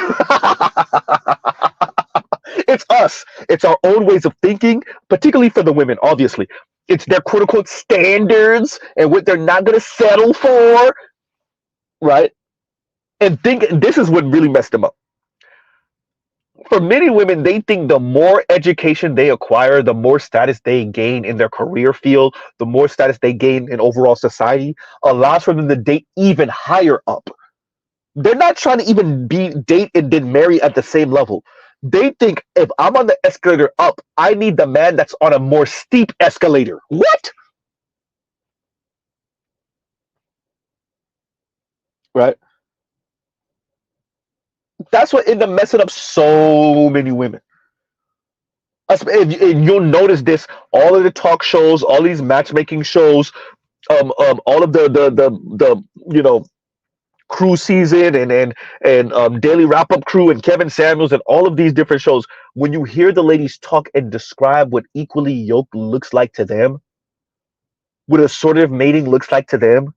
It's us. It's our own ways of thinking, particularly for the women, obviously. It's their quote unquote standards and what they're not going to settle for, right? And think this is what really messed them up. For many women, they think the more education they acquire, the more status they gain in their career field, the more status they gain in overall society, allows for them to date even higher up. They're not trying to even be date and then marry at the same level. They think if I'm on the escalator up, I need the man that's on a more steep escalator. What? Right? That's what ended up messing up so many women. And you'll notice this, all of the talk shows, all these matchmaking shows, all of the Crew season and Daily Wrap Up Crew and Kevin Samuels and all of these different shows. When you hear the ladies talk and describe what equally yoked looks like to them, what assortative mating looks like to them,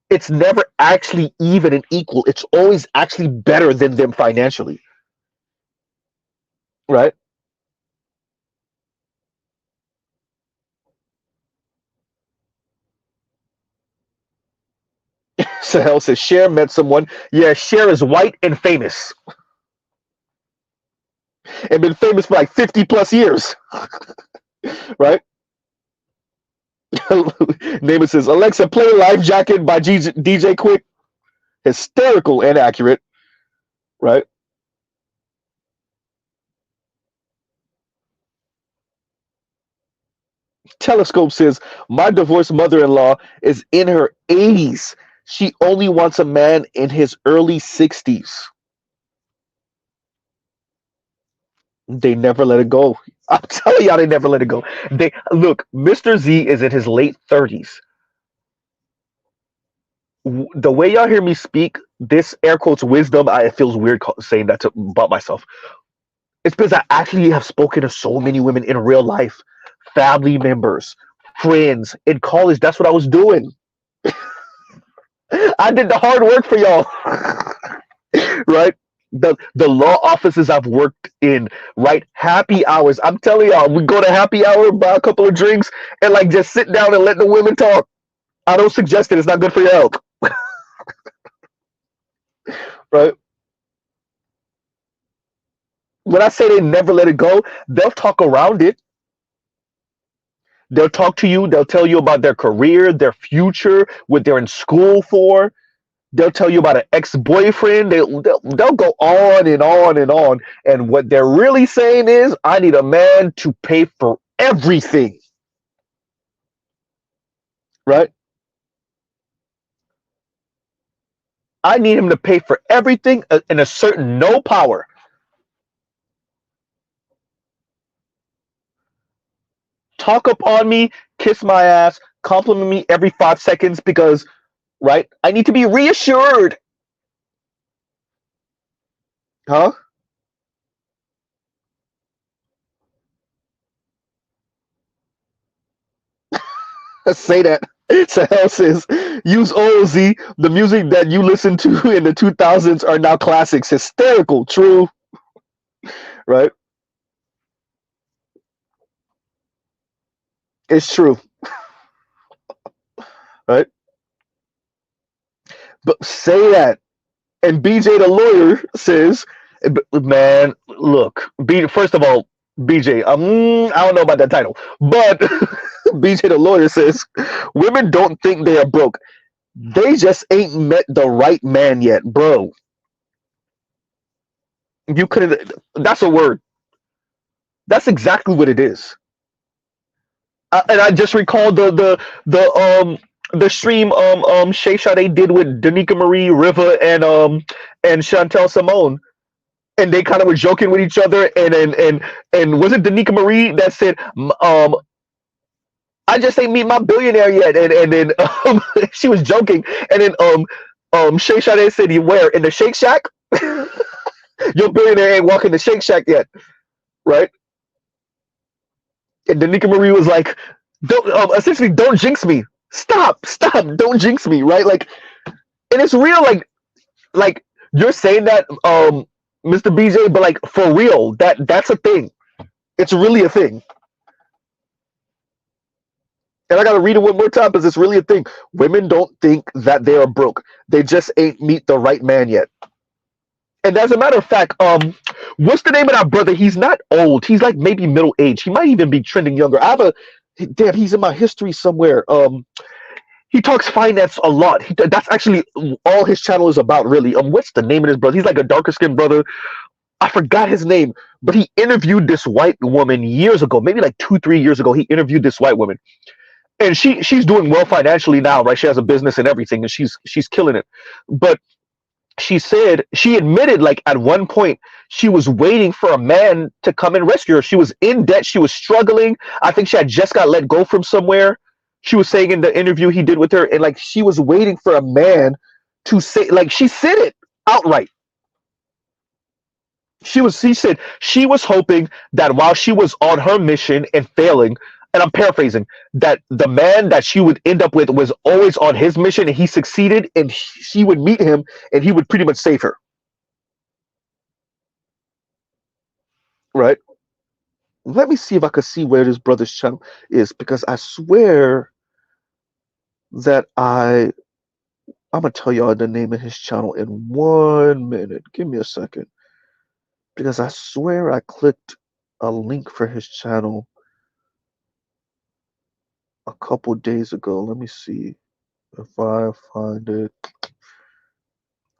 it's never actually even and equal. It's always actually better than them financially, right? Sahel says Cher met someone. Yeah, Cher is white and famous and been famous for like 50 plus years, right? Neighbor says Alexa, play Life Jacket by DJ Quick. Hysterical and accurate, right? Telescope says my divorced mother-in-law is in her 80s. She only wants a man in his early 60s. They never let it go. I'm telling y'all, they never let it go. They look. Mr. Z is in his late 30s. The way y'all hear me speak, this air quotes wisdom, it feels weird saying that about myself. It's because I actually have spoken to so many women in real life, family members, friends in college. That's what I was doing. I did the hard work for y'all, right? The law offices I've worked in, right? Happy hours. I'm telling y'all, we go to happy hour, buy a couple of drinks, and like just sit down and let the women talk. I don't suggest it. It's not good for your health, right? When I say they never let it go, they'll talk around it. They'll talk to you. They'll tell you about their career, their future, what they're in school for. They'll tell you about an ex-boyfriend. They'll go on and on and on. And what they're really saying is, I need a man to pay for everything. Right? I need him to pay for everything and a certain no power. Talk up on me, kiss my ass, compliment me every 5 seconds because, right? I need to be reassured. Huh? Say that. Sahel says, use OZ. The music that you listened to in the 2000s are now classics. Hysterical. True. Right? It's true. Right? But say that. And BJ the lawyer says, man, look, first of all, BJ, I don't know about that title, but BJ the lawyer says, women don't think they are broke. They just ain't met the right man yet, bro. You couldn't, that's a word. That's exactly what it is. And I just recalled the stream Shay Sade did with Danica Marie, Riva, and Chantel Simone, and they kind of were joking with each other, and was it Danica Marie that said, I just ain't meet my billionaire yet, and then she was joking, and then Shay Sade said, you where in the Shake Shack? Your billionaire ain't walking the Shake Shack yet, right? And Danica Marie was like, don't essentially don't jinx me. Stop, don't jinx me, right? Like, and it's real, like you're saying that, Mr. BJ, but like for real, that's a thing. It's really a thing. And I gotta read it one more time because it's really a thing. Women don't think that they are broke. They just ain't meet the right man yet. And as a matter of fact, what's the name of that brother? He's not old. He's like maybe middle age. He might even be trending younger. I have a damn. He's in my history somewhere. He talks finance a lot. That's actually all his channel is about, really. What's the name of his brother? He's like a darker skinned brother. I forgot his name, but he interviewed this white woman years ago, maybe like 2, 3 years ago. He interviewed this white woman, and she's doing well financially now, right? She has a business and everything, and she's killing it. But she said she admitted, like, at one point she was waiting for a man to come and rescue her. She was in debt. She was struggling. I think she had just got let go from somewhere. She was saying in the interview he did with her, and like she was waiting for a man to say, like, she said it outright. She said she was hoping that while she was on her mission and failing, and I'm paraphrasing, that the man that she would end up with was always on his mission and he succeeded, and she would meet him and he would pretty much save her. Right? Let me see if I could see where this brother's channel is, because I swear that I'm gonna tell y'all the name of his channel in 1 minute. Give me a second. Because I swear I clicked a link for his channel a couple days ago. Let me see if I find it.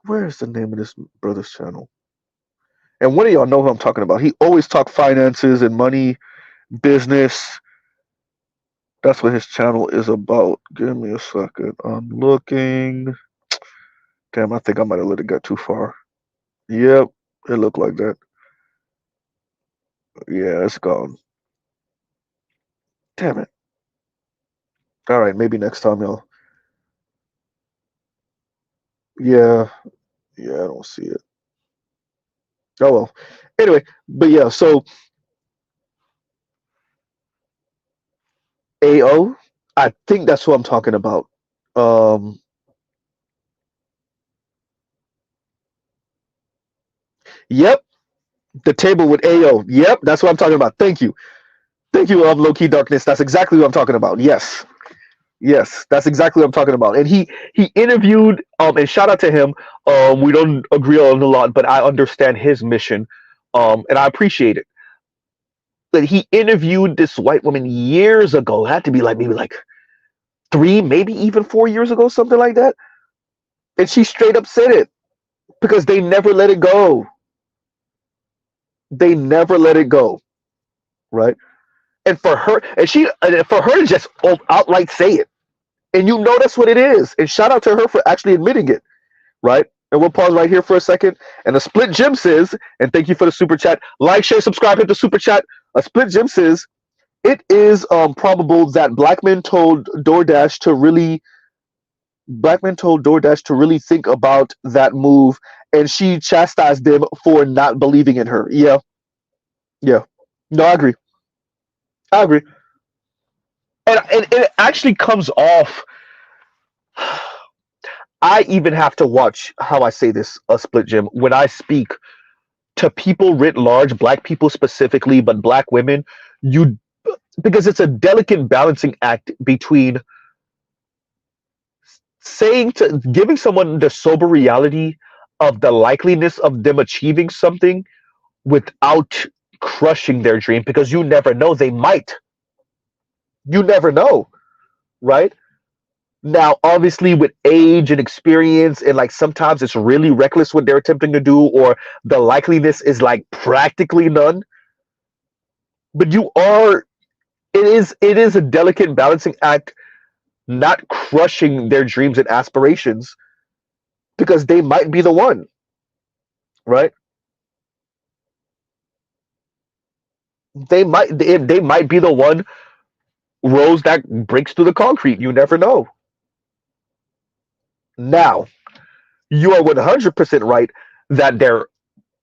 Where is the name of this brother's channel? And one of y'all know who I'm talking about. He always talk finances and money, business. That's what his channel is about. Give me a second. I'm looking. Damn, I think I might have let it get too far. Yep, it looked like that. Yeah, it's gone. Damn it. All right, maybe next time, y'all. Yeah, I don't see it. Oh well. Anyway, but yeah, so AO, I think that's what I'm talking about. Um, yep, the table with AO. Yep, that's what I'm talking about. Thank you, Low Key Darkness. That's exactly what I'm talking about. Yes, that's exactly what I'm talking about. And he interviewed, and shout out to him. We don't agree on a lot, but I understand his mission, and I appreciate it. But he interviewed this white woman years ago. It had to be like maybe like 3, maybe even 4 years ago, something like that. And she straight up said it because they never let it go. They never let it go, right? And for her to just outright say it, and you know that's what it is. And shout out to her for actually admitting it, right? And we'll pause right here for a second. And a split gem says, and thank you for the super chat. Like, share, subscribe, hit the super chat. A split gem says, it is probable that Black men told DoorDash to really think about that move, and she chastised them for not believing in her. Yeah, yeah. No, I agree. I agree. And it actually comes off. I even have to watch how I say this, a split gym, when I speak to people writ large, black people specifically, but black women, you because it's a delicate balancing act between saying to giving someone the sober reality of the likeliness of them achieving something without crushing their dream, because you never know, they might. You never know, right? Now, obviously, with age and experience, and like sometimes it's really reckless what they're attempting to do, or the likeliness is like practically none. But it is a delicate balancing act, not crushing their dreams and aspirations, because they might be the one, right? They might be the one rose that breaks through the concrete. You never know. Now, you are 100% right that there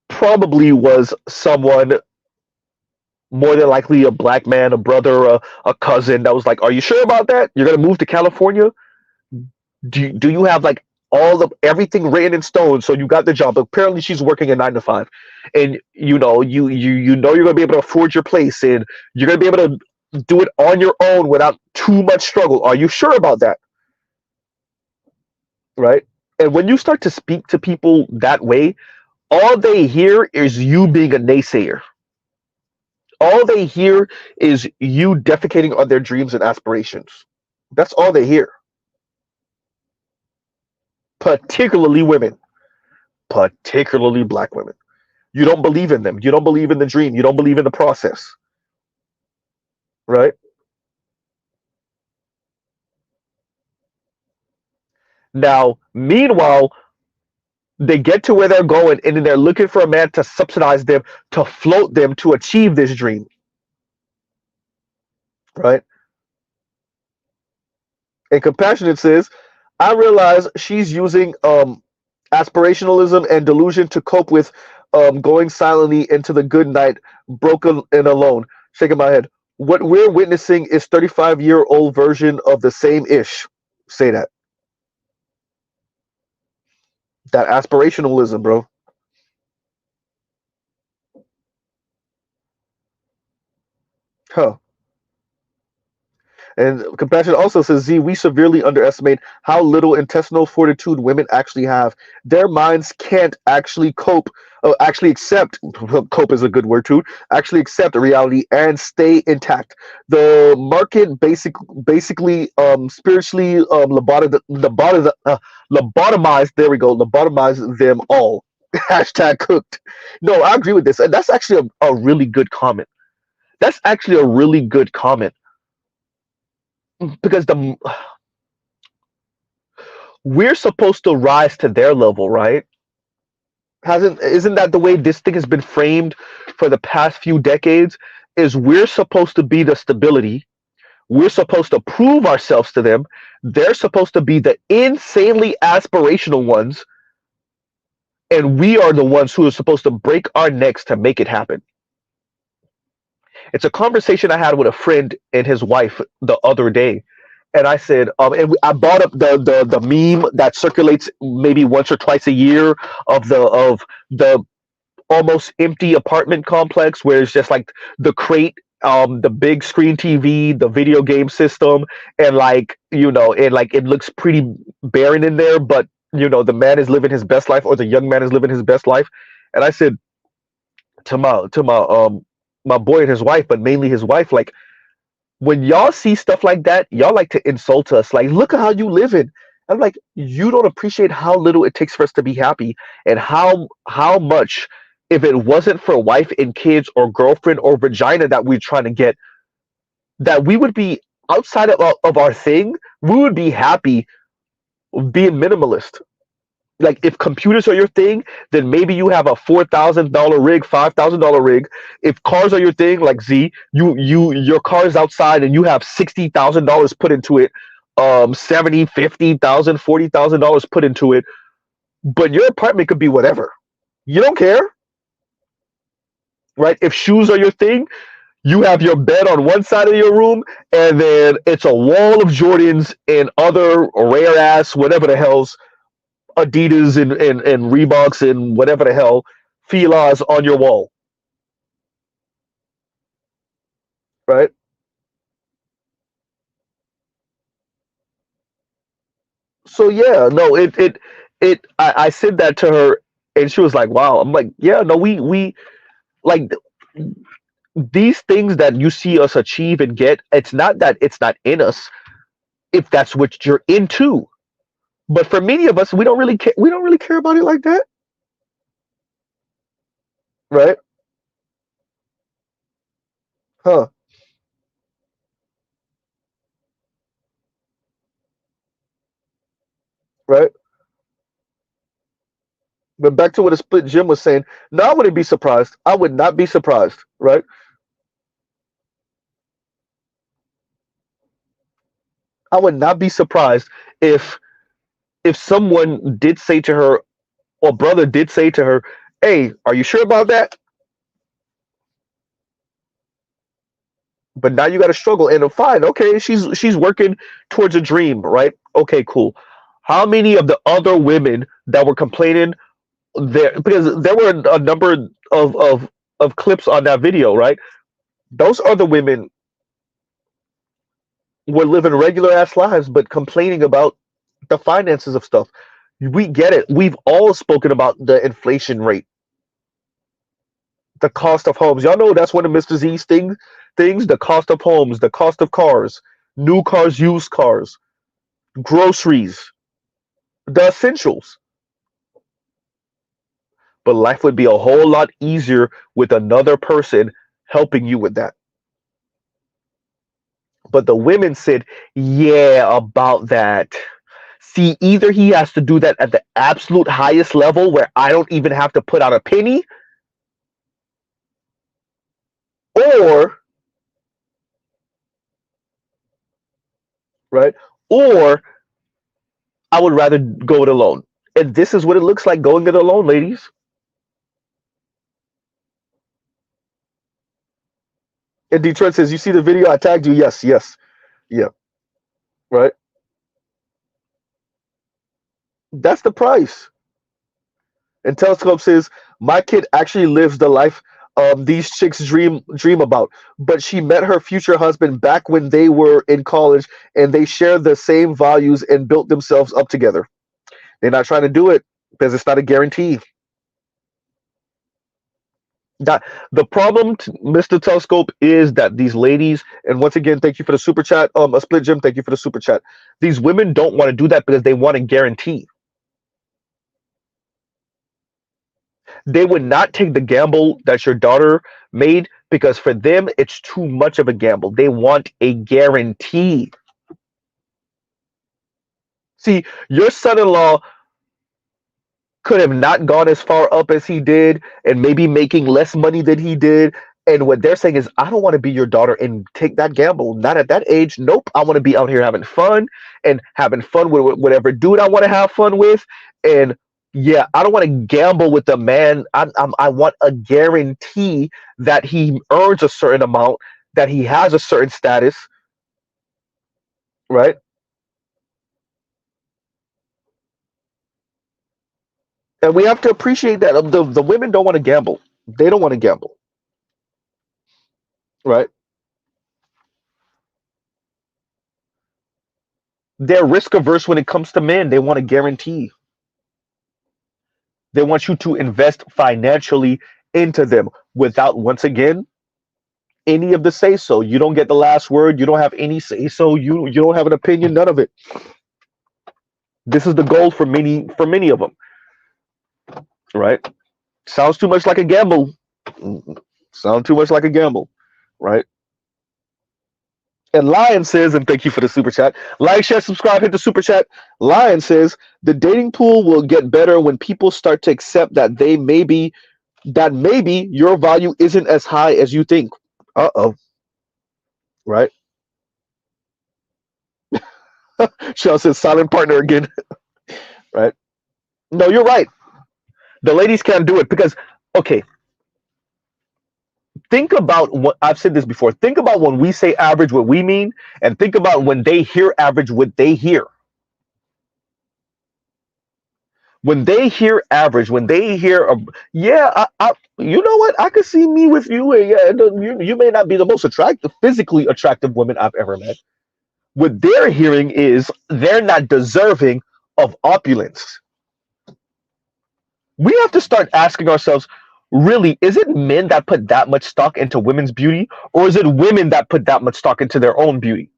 probably was someone more than likely a black man, a brother, a cousin that was like, "Are you sure about that? You're gonna move to California? Do you have like all of everything written in stone? So you got the job." Apparently, she's working a 9 to 5, and you know you're gonna be able to afford your place, and you're gonna be able to do it on your own without too much struggle. Are you sure about that? Right? And when you start to speak to people that way, all they hear is you being a naysayer. All they hear is you defecating on their dreams and aspirations. That's all they hear. Particularly women, particularly black women. You don't believe in them. You don't believe in the dream. You don't believe in the process. Right? Now, meanwhile, they get to where they're going and then they're looking for a man to subsidize them, to float them to achieve this dream. Right? And Compassionate says, I realize she's using aspirationalism and delusion to cope with going silently into the good night, broken and alone. Shaking my head. What we're witnessing is 35-year-old version of the same ish. Say that. That aspirationalism, bro. Huh. And Compassion also says, Z, we severely underestimate how little intestinal fortitude women actually have. Their minds can't actually actually accept, cope is a good word too, actually accept reality and stay intact. The market basically spiritually lobotomized, there we go, lobotomized them all. Hashtag cooked. No, I agree with this. And that's actually a really good comment. That's actually a really good comment because we're supposed to rise to their level, right? Hasn't Isn't that the way this thing has been framed for the past few decades? Is we're supposed to be the stability. We're supposed to prove ourselves to them. They're supposed to be the insanely aspirational ones, and we are the ones who are supposed to break our necks to make it happen. It's a conversation I had with a friend and his wife the other day, and I said, I brought up the meme that circulates maybe once or twice a year of the almost empty apartment complex where it's just like the crate, the big screen TV, the video game system, and like it looks pretty barren in there, but the man is living his best life or the young man is living his best life. And I said to my boy and his wife, but mainly his wife, like when y'all see stuff like that, y'all like to insult us. Like, look at how you live in. I'm like, you don't appreciate how little it takes for us to be happy, and how much, if it wasn't for wife and kids or girlfriend or vagina that we're trying to get, that we would be outside of our thing. We would be happy being minimalist. Like if computers are your thing, then maybe you have a $4,000 rig, $5,000 rig. If cars are your thing, like Z, your car is outside and you have $60,000 put into it, 70, 50,000, $40,000 put into it. But your apartment could be whatever. You don't care, right? If shoes are your thing, you have your bed on one side of your room, and then it's a wall of Jordans and other rare ass whatever the hell's Adidas and Reeboks and whatever the hell Fila's on your wall, right? So yeah, no, I said that to her, and she was like, "Wow." I'm like, "Yeah, no, we like these things that you see us achieve and get. It's not that it's not in us if that's what you're into, but for many of us, we don't really care. We don't really care about it like that, right? Huh? Right? But back to what a split Jim was saying. No, I wouldn't be surprised. I would not be surprised, right? I would not be surprised if someone did say to her, or brother did say to her, "Hey, are you sure about that?" But now you got to struggle. And fine, okay, she's working towards a dream, right? Okay, cool. How many of the other women that were complaining there, because there were a number of clips on that video, right? Those other women were living regular ass lives, but complaining about the finances of stuff. We get it. We've all spoken about the inflation rate, the cost of homes. Y'all know that's one of Mr. Z's things, the cost of homes, the cost of cars, new cars, used cars, groceries, the essentials. But life would be a whole lot easier with another person helping you with that. But the women said, yeah, about that. See, either he has to do that at the absolute highest level where I don't even have to put out a penny, or, right, or I would rather go it alone. And this is what it looks like going it alone, ladies. And Detroit says, you see the video I tagged you? Yes, yes, yeah, right. That's the price. And Telescope says, my kid actually lives the life these chicks dream about. But she met her future husband back when they were in college, and they share the same values and built themselves up together. They're not trying to do it because it's not a guarantee. That the problem, Mr. Telescope, is that these ladies, and once again, thank you for the super chat. A split Jim, thank you for the super chat. These women don't want to do that because they want a guarantee. They would not take the gamble that your daughter made because for them it's too much of a gamble. They want a guarantee. See, your son-in-law could have not gone as far up as he did and maybe making less money than he did. And what they're saying is, I don't want to be your daughter and take that gamble. Not at that age. Nope. I want to be out here having fun with whatever dude I want to have fun with. And yeah, I don't want to gamble with a man. I want a guarantee that he earns a certain amount, that he has a certain status, right? And we have to appreciate that. The women don't want to gamble. They don't want to gamble, right? They're risk averse when it comes to men. They want a guarantee. They want you to invest financially into them without, once again, any of the say so. You don't get the last word. You don't have any say so. You don't have an opinion. None of it. This is the goal for many of them, right? Sounds too much like a gamble. Sounds too much like a gamble, right? And Lion says, and thank you for the super chat. Like, share, subscribe, hit the super chat. Lion says the dating pool will get better when people start to accept that maybe your value isn't as high as you think. Uh-oh. Right? Shell says silent partner again. Right? No, you're right. The ladies can't do it because, okay, think about what I've said this before. Think about when we say average, what we mean, and think about when they hear average, what they hear. When they hear average, when they hear, yeah, you know what? I could see me with you. And yeah, you may not be the most physically attractive woman I've ever met. What they're hearing is they're not deserving of opulence. We have to start asking ourselves, really, is it men that put that much stock into women's beauty, or is it women that put that much stock into their own beauty?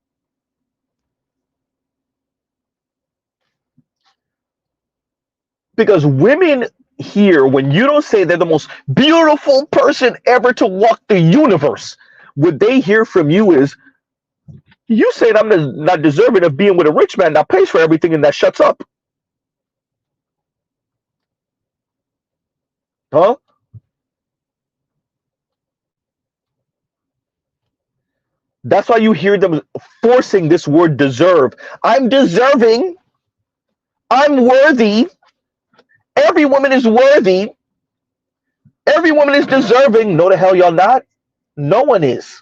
Because women here, when you don't say they're the most beautiful person ever to walk the universe, what they hear from you is, you said I'm not deserving of being with a rich man that pays for everything and that shuts up. Huh? That's why you hear them forcing this word deserve. I'm deserving. I'm worthy. Every woman is worthy. Every woman is deserving. No, the hell y'all not. No one is.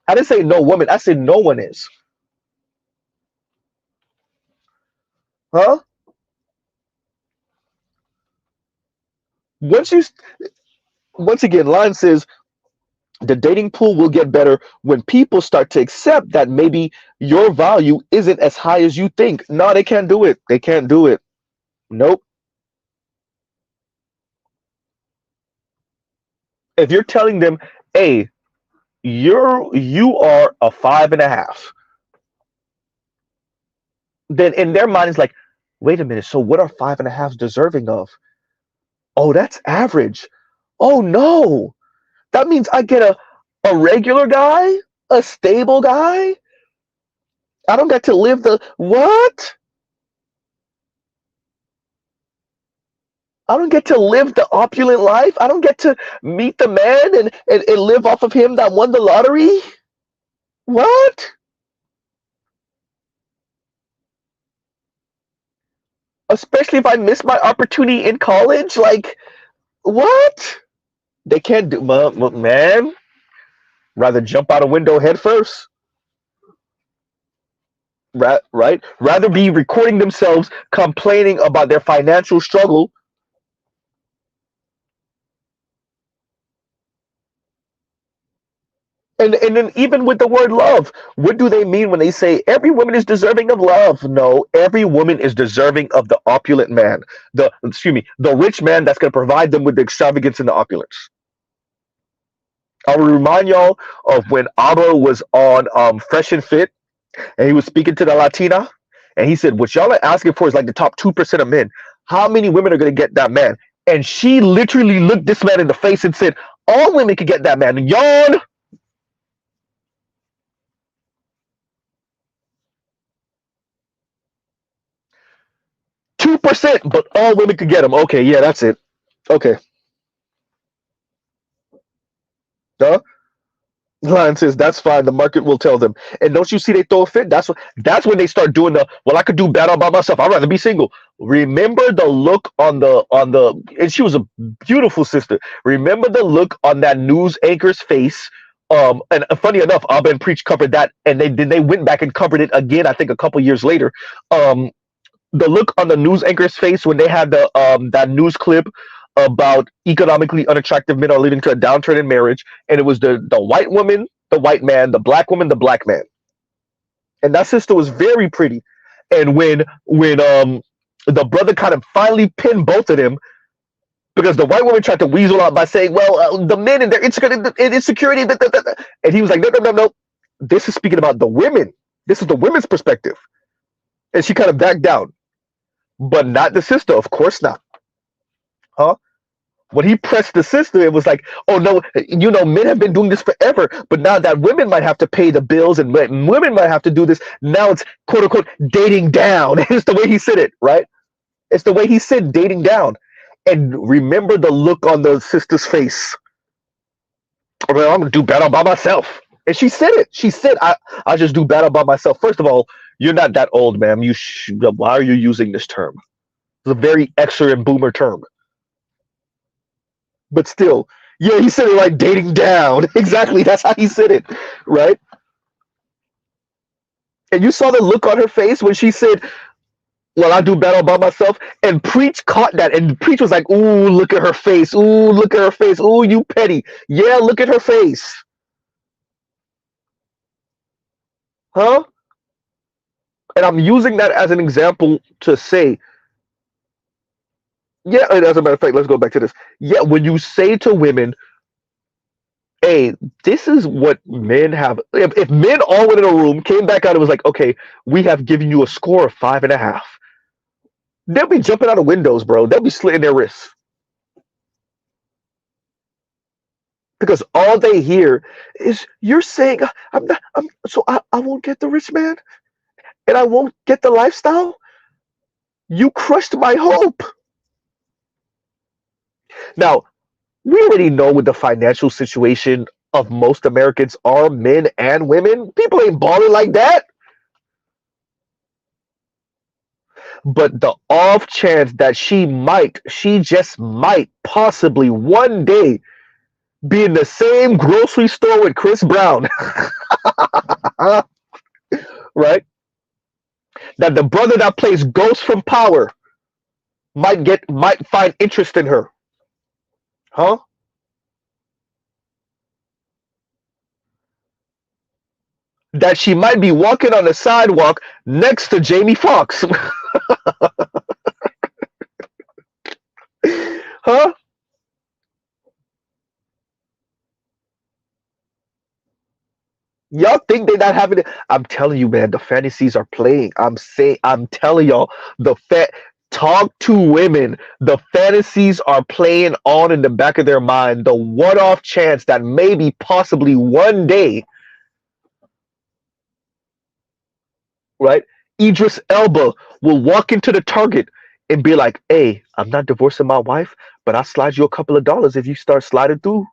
I didn't say no woman. I said no one is. Huh? Once you, once again, line says the dating pool will get better when people start to accept that maybe your value isn't as high as you think. No, they can't do it. They can't do it. Nope. If you're telling them, hey, you are a 5.5, then in their mind it's like, wait a minute, so what are 5.5s deserving of? Oh, that's average. Oh no. That means I get a regular guy, a stable guy. I don't get to live the what? I don't get to live the opulent life. I don't get to meet the man and live off of him that won the lottery. What? Especially if I miss my opportunity in college. Like, what? They can't do, man. Rather jump out a window head first. Right? Rather be recording themselves complaining about their financial struggle. And then even with the word love, what do they mean when they say every woman is deserving of love? No, every woman is deserving of the opulent man. The rich man that's going to provide them with the extravagance and the opulence. I will remind y'all of when Abba was on Fresh and Fit, and he was speaking to the Latina, and he said, "What y'all are asking for is like the top 2% of men. How many women are going to get that man?" And she literally looked this man in the face and said, "All women could get that man." Yawn. 2%, but all women could get him. Okay, yeah, that's it. Okay. Duh. Lion says that's fine. The market will tell them. And don't you see they throw a fit? That's when they start doing the well. I could do better by myself. I'd rather be single. Remember the look on the and she was a beautiful sister. Remember the look on that news anchor's face. And funny enough, Abba and Preach covered that, and they went back and covered it again. I think a couple years later. Um, the look on the news anchor's face when they had the that news clip about economically unattractive men are leading to a downturn in marriage, and it was the white woman, the white man, the black woman, the black man, and that sister was very pretty. And when the brother kind of finally pinned both of them because the white woman tried to weasel out by saying, "Well, the men and their insecurity," and he was like, "No, no, no, no. This is speaking about the women. This is the women's perspective," and she kind of backed down, but not the sister. Of course not, huh? When he pressed the sister, it was like, oh no, men have been doing this forever, but now that women might have to pay the bills and women might have to do this, now it's quote unquote dating down. It's the way he said it, right? It's the way he said dating down. And remember the look on the sister's face. Well, I'm gonna do better by myself. And she said it. She said, I just do better by myself. First of all, you're not that old, ma'am. Why are you using this term? It's a very extra and boomer term. But still, yeah, he said it like dating down. Exactly, that's how he said it, right? And you saw the look on her face when she said, "Well, I do better by myself." And Preach caught that, and Preach was like, "Ooh, look at her face. Ooh, look at her face. Ooh, you petty. Yeah, look at her face, huh?" And I'm using that as an example to say, yeah. And as a matter of fact, let's go back to this. Yeah, when you say to women, hey, this is what men have. If men all went in a room, came back out, and was like, okay, we have given you a score of 5.5, they'll be jumping out of windows, bro. They'll be slitting their wrists because all they hear is you're saying I'm not. I won't get the rich man and I won't get the lifestyle. You crushed my hope. Now we already know what the financial situation of most Americans are, men and women. People ain't balling like that. But the off chance that she just might, possibly one day be in the same grocery store with Chris Brown, right? That the brother that plays Ghost from Power might find interest in her, huh? That she might be walking on the sidewalk next to Jamie Foxx, huh? Y'all think they're not having it? I'm telling you, man, the fantasies are playing. I'm telling y'all, talk to women. The fantasies are playing on in the back of their mind. The one-off chance that maybe, possibly one day, right? Idris Elba will walk into the Target and be like, "Hey, I'm not divorcing my wife, but I'll slide you a couple of dollars if you start sliding through."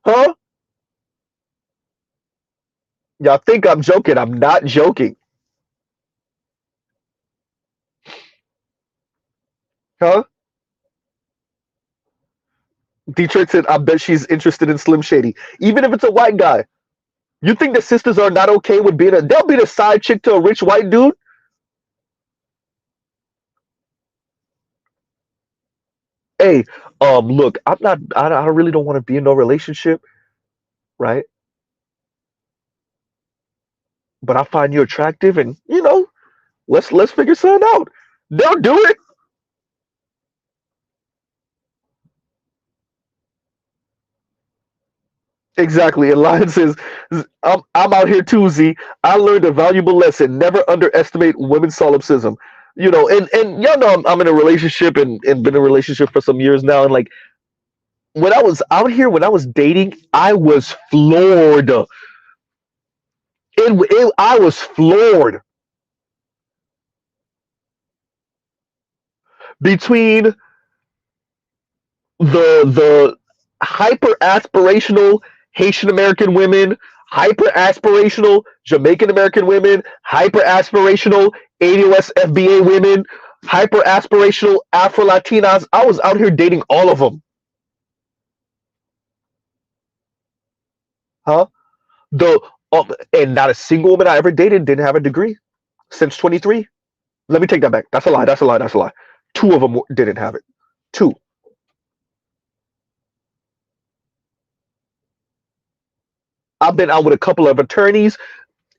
Huh? Y'all think I'm joking? I'm not joking. Huh? Detroit said, "I bet she's interested in Slim Shady, even if it's a white guy." You think the sisters are not okay with being they'll be the side chick to a rich white dude? Hey, look, I really don't want to be in no relationship, right? But I find you attractive, and let's figure something out. They'll do it. Exactly. And Lion says, I'm out here too, Z. I learned a valuable lesson. Never underestimate women's solipsism. And y'all know I'm in a relationship and been in a relationship for some years now. And like when I was out here, when I was dating, I was floored. I was floored between the hyper aspirational Haitian American women, hyper aspirational Jamaican American women, hyper aspirational ADOS FBA women, hyper aspirational Afro Latinas. I was out here dating all of them, huh? The and not a single woman I ever dated didn't have a degree since 23. Let me take that back. That's a lie. That's a lie. That's a lie. Two of them didn't have it. Two. I've been out with a couple of attorneys,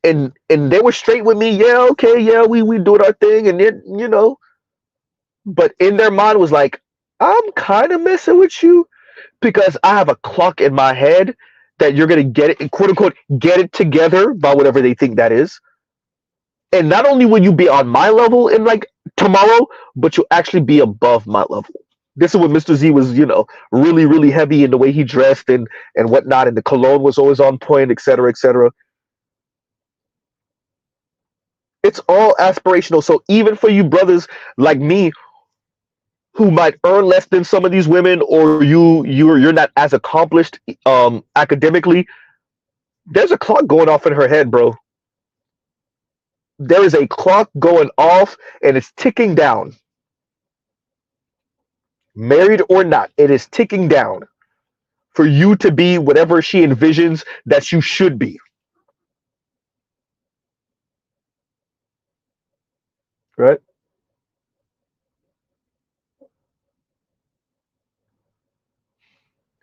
and they were straight with me. Yeah, okay, yeah, we doing our thing, and then. But in their mind was like, I'm kind of messing with you because I have a clock in my head that you're gonna get it, quote unquote, get it together by whatever they think that is. And not only will you be on my level in like tomorrow, but you'll actually be above my level. This is what Mr. Z was, really, really heavy in the way he dressed and whatnot, and the cologne was always on point, et cetera, et cetera. It's all aspirational. So even for you brothers like me who might earn less than some of these women, or you're not as accomplished academically, there's a clock going off in her head, bro. There is a clock going off and it's ticking down. Married or not, it is ticking down for you to be whatever she envisions that you should be. Right?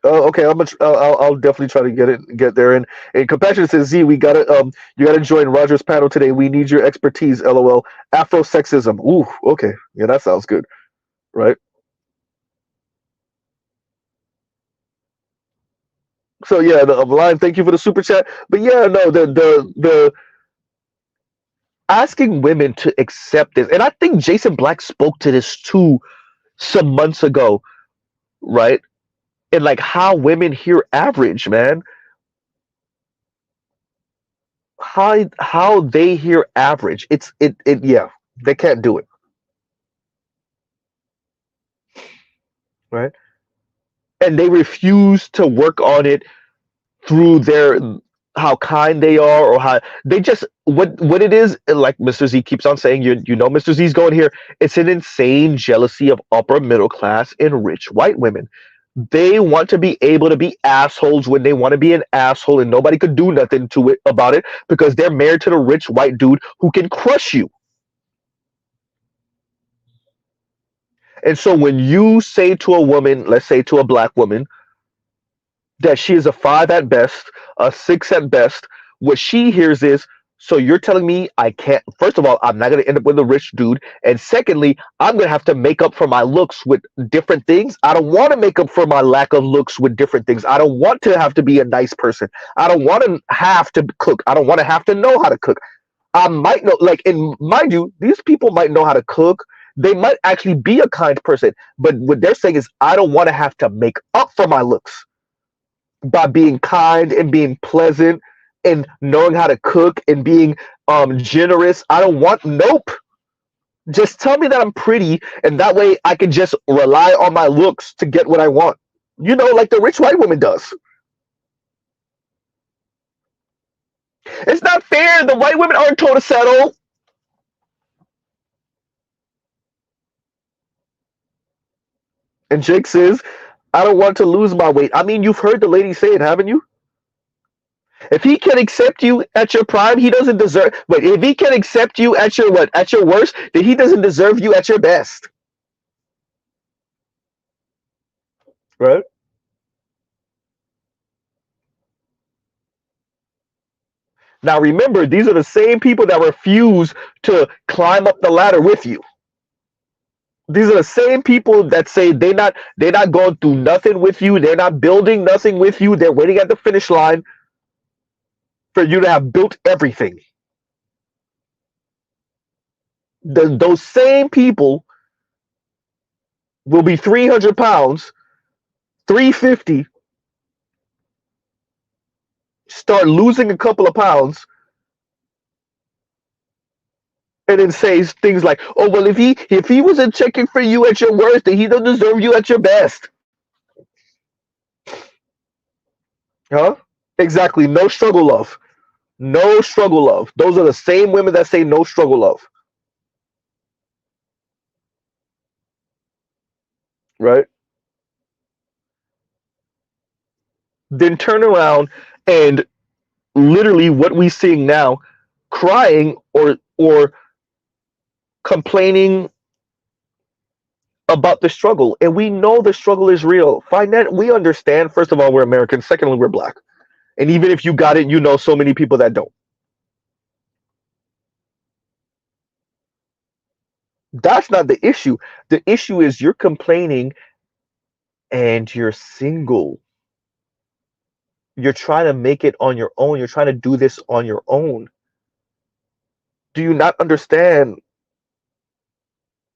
Oh, okay. I'll definitely try to get there. And compassion says, Z, you gotta join Roger's panel today. We need your expertise. LOL. Afro sexism. Ooh, okay. Yeah, that sounds good. Right. So yeah, the line. Thank you for the super chat. But yeah, no, the asking women to accept this, and I think Jason Black spoke to this too some months ago, right? And like how women hear average, man. How they hear average. It yeah, they can't do it, right? And they refuse to work on it through their how kind they are, or how they just what it is, like Mr. Z keeps on saying, Mr. Z's going here. It's an insane jealousy of upper middle class and rich white women. They want to be able to be assholes when they want to be an asshole, and nobody could do nothing to it about it because they're married to the rich white dude who can crush you. And so when you say to a woman, let's say to a black woman, that she is a 5 at best, a 6 at best, what she hears is, so you're telling me I can't, first of all, I'm not going to end up with a rich dude. And secondly, I'm going to have to make up for my looks with different things. I don't want to make up for my lack of looks with different things. I don't want to have to be a nice person. I don't want to have to cook. I don't want to have to know how to cook. I might know, like, and mind you, these people might know how to cook. They might actually be a kind person. But what they're saying is, I don't want to have to make up for my looks by being kind and being pleasant and knowing how to cook and being generous. I don't want, nope. Just tell me that I'm pretty, and that way I can just rely on my looks to get what I want. Like the rich white woman does. It's not fair. The white women aren't told to settle. And Jake says, I don't want to lose my weight. I mean, you've heard the lady say it, haven't you? If he can accept you at your prime, he doesn't deserve. But if he can accept you at your what? At your worst, then he doesn't deserve you at your best. Right? Now remember, these are the same people that refuse to climb up the ladder with you. These are the same people that say they're not going through nothing with you. They're not building nothing with you. They're waiting at the finish line for you to have built everything. Those same people will be 300 pounds, 350, start losing a couple of pounds, and then says things like, "Oh well, if he wasn't checking for you at your worst, then he doesn't deserve you at your best." Huh? Exactly. No struggle love. No struggle love. Those are the same women that say no struggle love. Right? Then turn around and literally what we seeing now, crying or complaining about the struggle. And we know the struggle is real. We understand, first of all, we're Americans. Secondly, we're black. And even if you got it, so many people that don't. That's not the issue. The issue is you're complaining and you're single. You're trying to make it on your own. You're trying to do this on your own. Do you not understand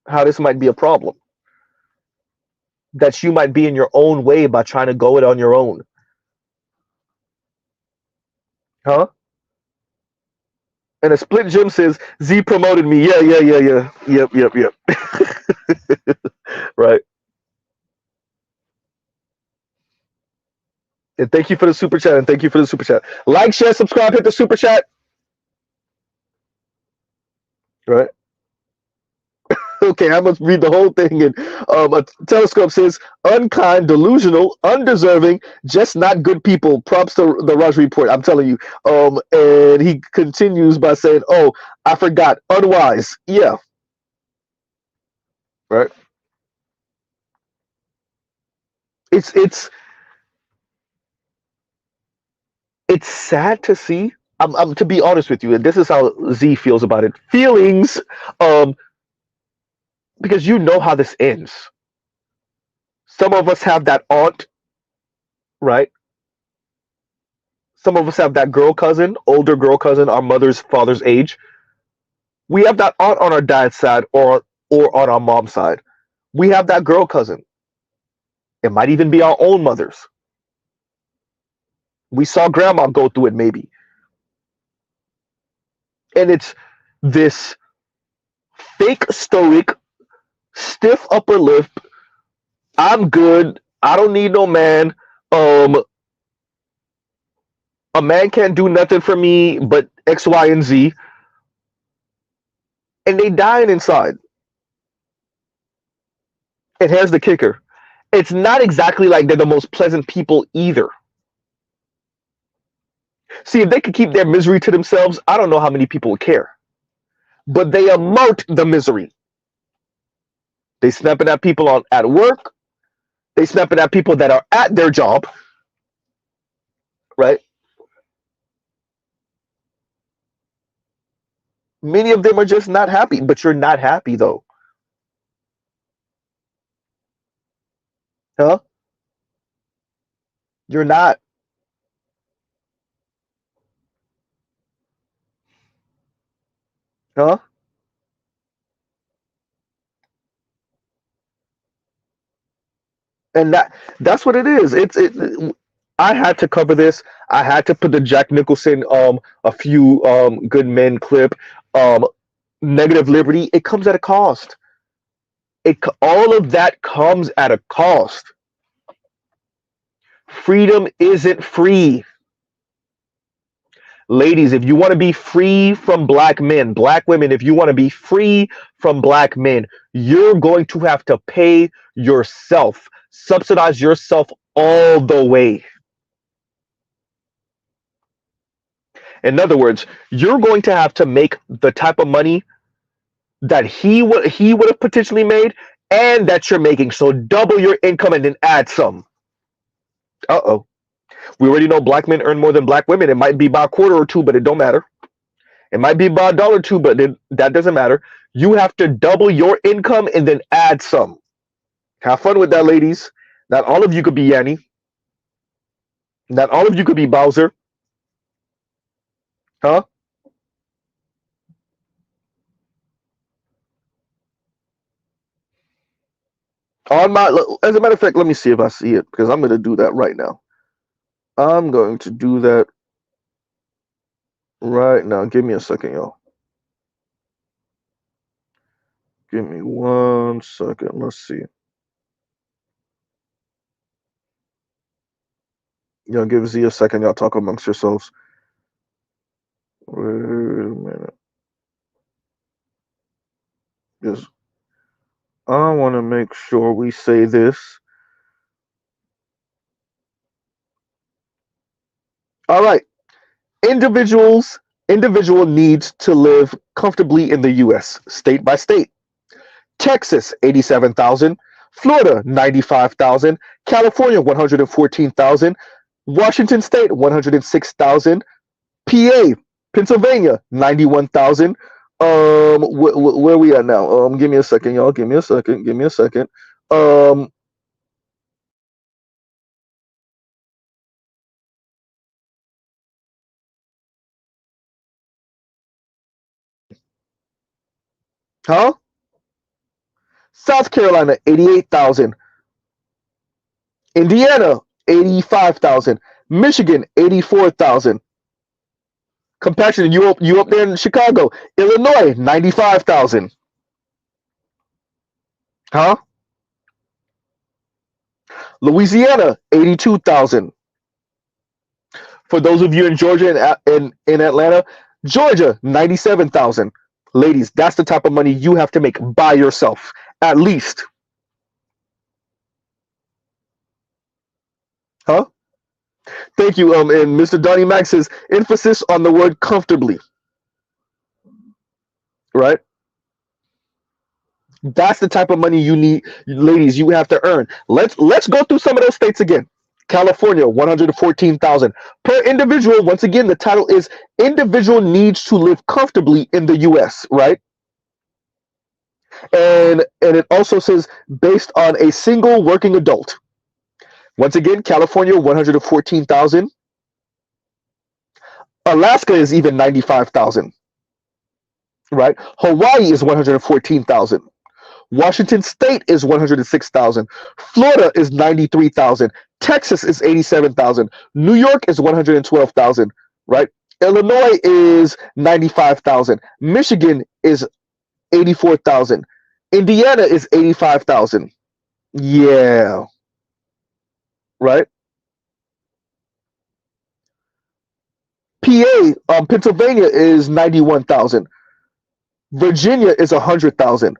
how this might be a problem? That you might be in your own way by trying to go it on your own. Huh? And a split Jim says, Z promoted me. Yeah. Yep. Right. And thank you for the super chat. Like, share, subscribe, hit the super chat. Right. Okay, I must read the whole thing. And a telescope says, unkind, delusional, undeserving, just not good people. Props to the Raj report. I'm telling you. And he continues by saying, oh, I forgot. Unwise. Yeah. Right. It's sad to see. I'm to be honest with you, and this is how Z feels about it. Feelings, because you know how this ends. Some of us have that aunt, right? Some of us have that girl cousin, older girl cousin, our mother's father's age. We have that aunt on our dad's side or on our mom's side. We have that girl cousin. It might even be our own mothers. We saw grandma go through it maybe. And it's this fake stoic, stiff upper lip. I'm good. I don't need no man. A man can't do nothing for me but X, Y, and Z, and they dying inside. And here's the kicker. It's not exactly like they're the most pleasant people either. See, if they could keep their misery to themselves, I don't know how many people would care. But they emote the misery. They snapping at people at work. They snapping at people that are at their job, right? Many of them are just not happy, but you're not happy though. Huh? You're not. Huh? And that's what it is. I had to cover this. I had to put the Jack Nicholson a few good men clip. Um Negative liberty, it comes at a cost. All of that comes at a cost. Freedom isn't free. Ladies, if you want to be free from black men, black women, if you want to be free from black men, you're going to have to pay yourself, subsidize yourself all the way. In other words, you're going to have to make the type of money that he would have potentially made and that you're making. So double your income and then add some. Uh-oh. We already know black men earn more than black women. It might be by a quarter or two, but it don't matter. It might be by a dollar or two, but that doesn't matter. You have to double your income and then add some. Have fun with that, ladies. Not all of you could be Yanni. Not all of you could be Bowser. Huh? On my, as a matter of fact, let me see if I see it because I'm going to do that right now. I'm going to do that right now. Give me a second, y'all. Give me 1 second. Let's see. Y'all give Z a second. Y'all talk amongst yourselves. Wait a minute. Because I want to make sure we say this. All right. Individual needs to live comfortably in the U.S. state by state. Texas, 87,000. Florida, 95,000. California, 114,000. Washington State, 106,000. PA, Pennsylvania, 91,000. Where are we at now? Give me a second, y'all. Give me a second. Give me a second. Um, huh? South Carolina, 88,000. Indiana, 85,000. Michigan, 84,000. Compassion, you up there in Chicago. Illinois, 95,000. Huh? Louisiana, 82,000. For those of you in Georgia and in Atlanta, Georgia, 97,000. Ladies, that's the type of money you have to make by yourself, at least. Huh? Thank you. And Mr. Donnie Max says emphasis on the word comfortably. Right? That's the type of money you need, ladies. You have to earn. Let's go through some of those states again. California, 114,000 per individual. Once again, the title is "Individual Needs to Live Comfortably in the U.S." Right? And it also says based on a single working adult. Once again, California, 114,000. Alaska is even 95,000. Right? Hawaii is 114,000. Washington State is 106,000. Florida is 93,000. Texas is 87,000. New York is 112,000. Right? Illinois is 95,000. Michigan is 84,000. Indiana is 85,000. Yeah. Right? PA, Pennsylvania is 91,000. Virginia is 100,000.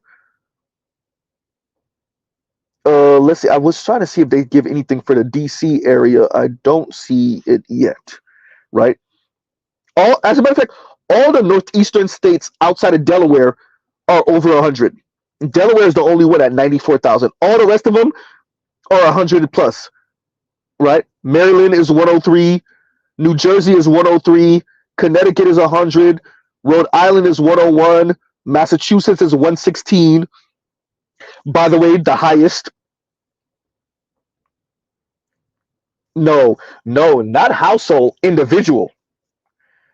Let's see. I was trying to see if they give anything for the DC area. I don't see it yet. Right. As a matter of fact, all the northeastern states outside of Delaware are over 100. Delaware is the only one at 94,000. All the rest of them are 100 plus. Right. Maryland is 103. New Jersey is 103. Connecticut is 100. Rhode Island is 101. Massachusetts is 116. By the way, the highest. No, not household, individual.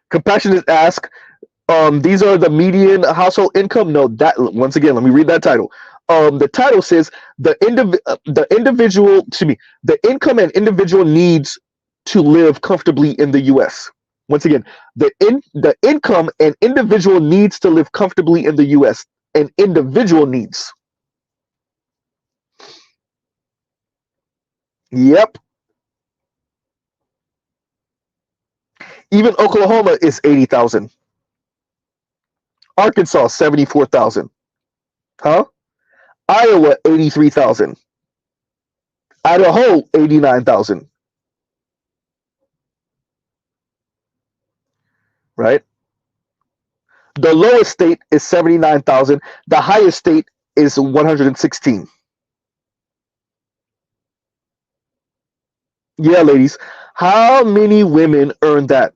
Compassionate ask, these are the median household income. No, that once again, let me read that title. The title says the individual, excuse me, the income and individual needs to live comfortably in the U.S. Once again, the income and individual needs to live comfortably in the U.S. and individual needs. Yep. Even Oklahoma is 80,000. Arkansas 74,000. Huh? Iowa 83,000. Idaho 89,000. Right? The lowest state is 79,000. The highest state is 116. Yeah, ladies. How many women earn that?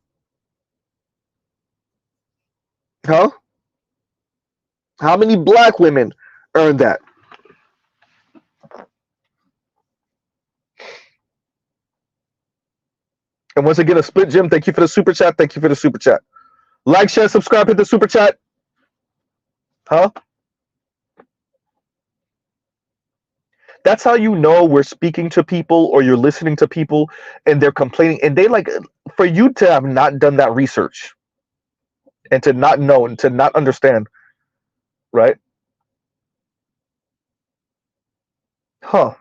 Huh? How many black women earn that? And once again, a split gym. Thank you for the super chat. Thank you for the super chat. Like, share, subscribe, hit the super chat. Huh? That's how you know we're speaking to people or you're listening to people and they're complaining. And they like, for you to have not done that research and to not know and to not understand, right? Huh.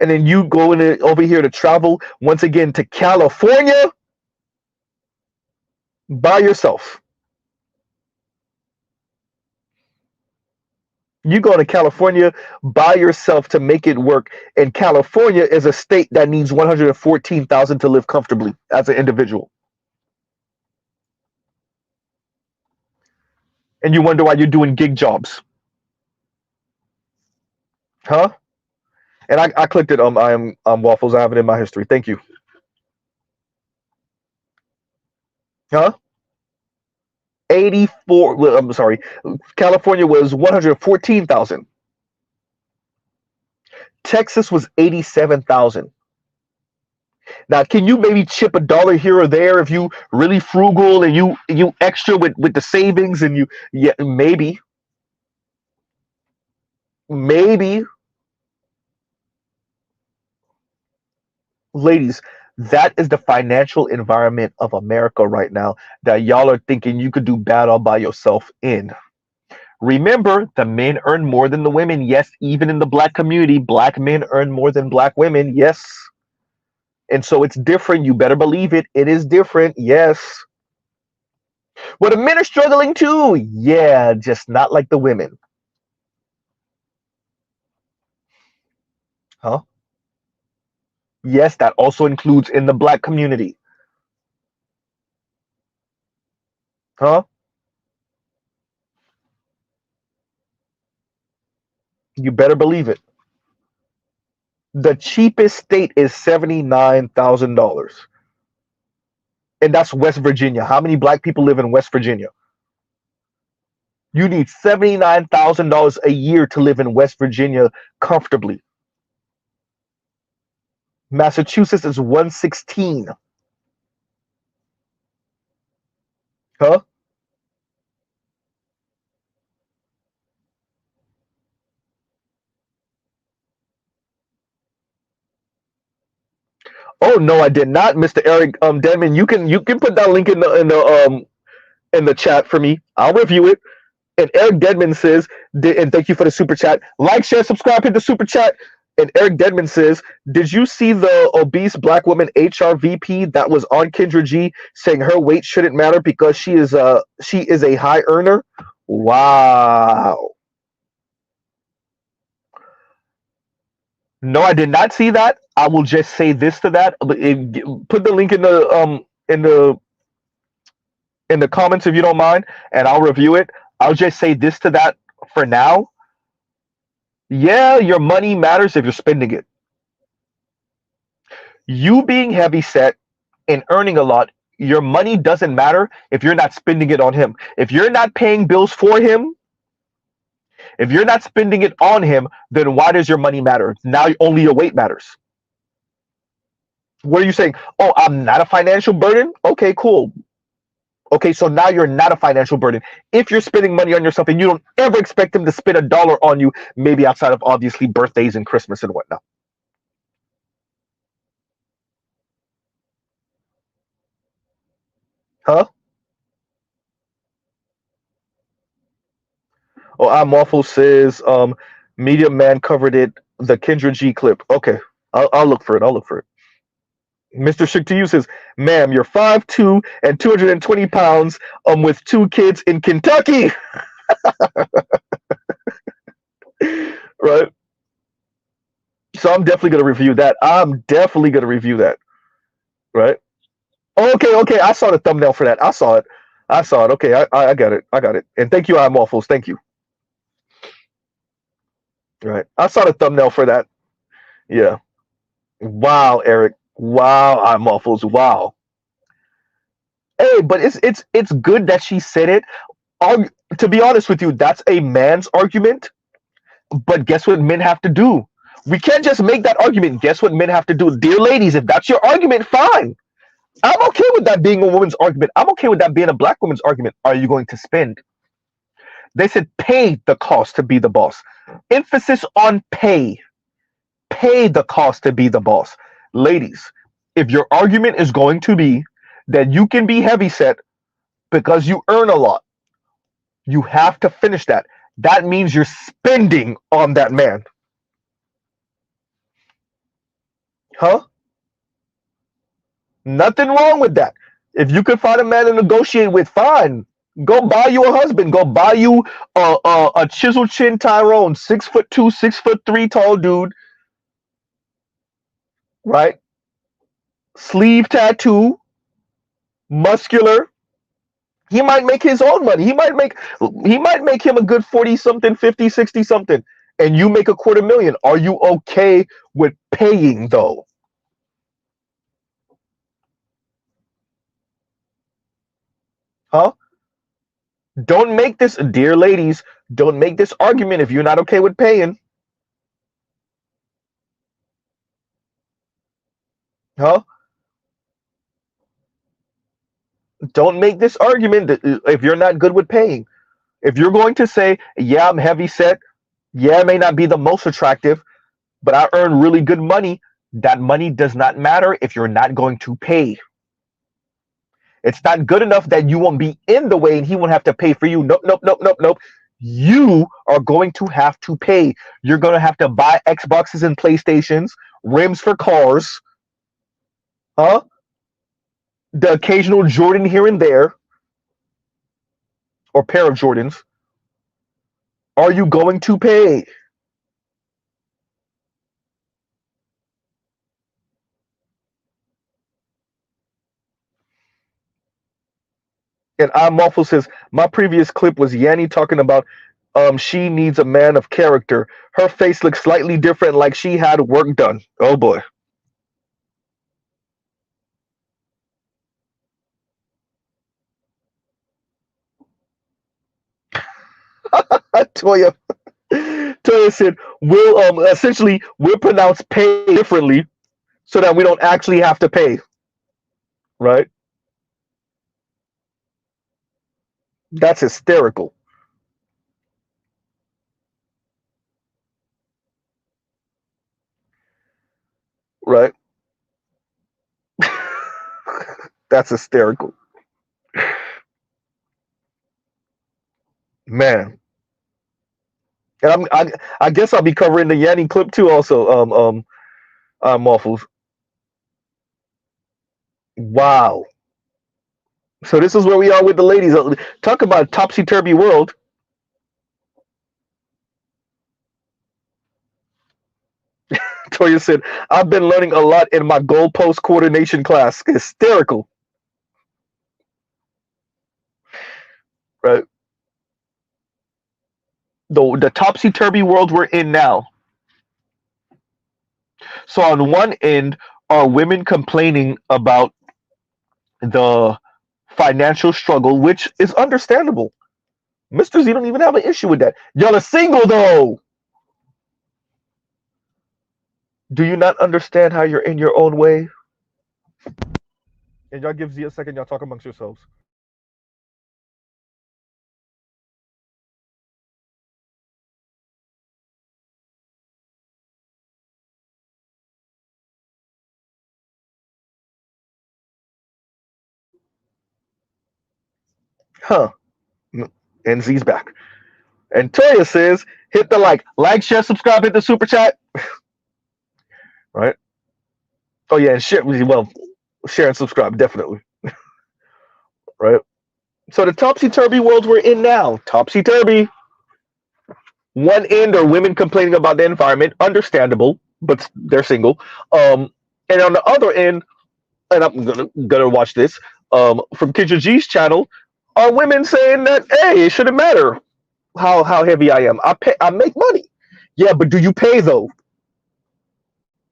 And then you go in over here to travel once again to California by yourself. You go to California by yourself to make it work. And California is a state that needs 114,000 to live comfortably as an individual. And you wonder why you're doing gig jobs. Huh? And I clicked it. I am Waffles. I have it in my history. Thank you. Huh? 84. Well, I'm sorry. California was 114,000. Texas was 87,000. Now, can you maybe chip $1 here or there if you really frugal and you extra with the savings and yeah, maybe. Ladies, that is the financial environment of America right now that y'all are thinking you could do bad all by yourself in. Remember, the men earn more than the women. Yes, even in the black community, black men earn more than black women. Yes. And so it's different. You better believe it. It is different. Yes. Well, the men are struggling too. Yeah, just not like the women. Huh? Yes, that also includes in the black community. Huh? You better believe it. The cheapest state is $79,000. And that's West Virginia. How many black people live in West Virginia? You need $79,000 a year to live in West Virginia comfortably. Massachusetts is 116. Huh? Oh no, I did not, Mr. Eric Denman. You can put that link in the chat for me. I'll review it. And Eric Deadman says, and thank you for the super chat. Like, share, subscribe, hit the super chat. And Eric Deadman says, "Did you see the obese black woman HRVP that was on Kendra G saying her weight shouldn't matter because she is a high earner?" Wow. No, I did not see that. I will just say this to that. Put the link in the comments if you don't mind, and I'll review it. I'll just say this to that for now. Yeah, your money matters if you're spending it. You being heavy set and earning a lot, your money doesn't matter if you're not spending it on him. If you're not paying bills for him, if you're not spending it on him, then why does your money matter? Now only your weight matters. What are you saying? Oh, I'm not a financial burden? Okay, cool. Okay, so now you're not a financial burden. If you're spending money on yourself and you don't ever expect him to spend $1 on you, maybe outside of obviously birthdays and Christmas and whatnot. Huh? Oh, I'm awful says Media Man covered it, the Kendra G clip. Okay. I'll look for it. I'll look for it. Mr. Shik to you says, "Ma'am, you're 5'2" and 220 pounds with two kids in Kentucky." Right? So I'm definitely gonna review that. I'm definitely gonna review that. Right? Okay, okay. I saw the thumbnail for that. I saw it. I saw it. Okay, I got it. I got it. And thank you, I'm Waffles. Thank you. Right. I saw the thumbnail for that. Yeah. Wow, Eric. Wow, I'm Waffles. Wow. Hey, but it's good that she said it. To be honest with you, that's a man's argument. But guess what men have to do? We can't just make that argument. Guess what men have to do? Dear ladies, if that's your argument, fine. I'm okay with that being a woman's argument. I'm okay with that being a black woman's argument. Are you going to spend? They said pay the cost to be the boss. Emphasis on pay. Pay the cost to be the boss. Ladies, if your argument is going to be that you can be heavyset because you earn a lot, you have to finish that. That means you're spending on that man. Huh? Nothing wrong with that. If you can find a man to negotiate with, fine. Go buy you a husband. Go buy you a chisel chin Tyrone, 6'2", 6'3" tall dude, right? Sleeve tattoo, muscular. He might make his own money. He might make him a good 40 something, 50, 60 something, and you make a quarter million. Are you okay with paying though? Huh? Don't make this, dear ladies, don't make this argument if you're not okay with paying. Huh? Don't make this argument if you're not good with paying. If you're going to say, yeah, I'm heavy set, yeah, I may not be the most attractive, but I earn really good money, that money does not matter if you're not going to pay. It's not good enough that you won't be in the way and he won't have to pay for you. Nope, nope, nope, nope, nope. You are going to have to pay. You're going to have to buy Xboxes and PlayStations, rims for cars, huh? The occasional Jordan here and there, or pair of Jordans. Are you going to pay? And I'm awful says my previous clip was Yanni talking about she needs a man of character. Her face looks slightly different, like she had work done. Oh boy. Toya Toya said we'll essentially we'll pronounce pay differently so that we don't actually have to pay. Right? That's hysterical. Right? That's hysterical. Man. And I guess I'll be covering the Yanni clip too. Also, Waffles. Wow. So this is where we are with the ladies. Talk about topsy turvy world. Toya said, "I've been learning a lot in my goalpost coordination class. Hysterical, right? The topsy turvy world we're in now. So on one end are women complaining about the financial struggle, which is understandable. Mr. Z don't even have an issue with that. Y'all are single though. Do you not understand how you're in your own way? And y'all give Z a second. Y'all talk amongst yourselves. Huh. And Z's back. And Toya says, hit the like, share, subscribe, hit the super chat. Right? Oh yeah, and share. Well, share and subscribe definitely. Right? So the topsy turvy world we're in now, topsy turvy. One end are women complaining about the environment, understandable, but they're single. And on the other end, and I'm gonna watch this from Kitchen G's channel, are women saying that hey, it shouldn't matter how heavy I am. I make money. Yeah, but do you pay though?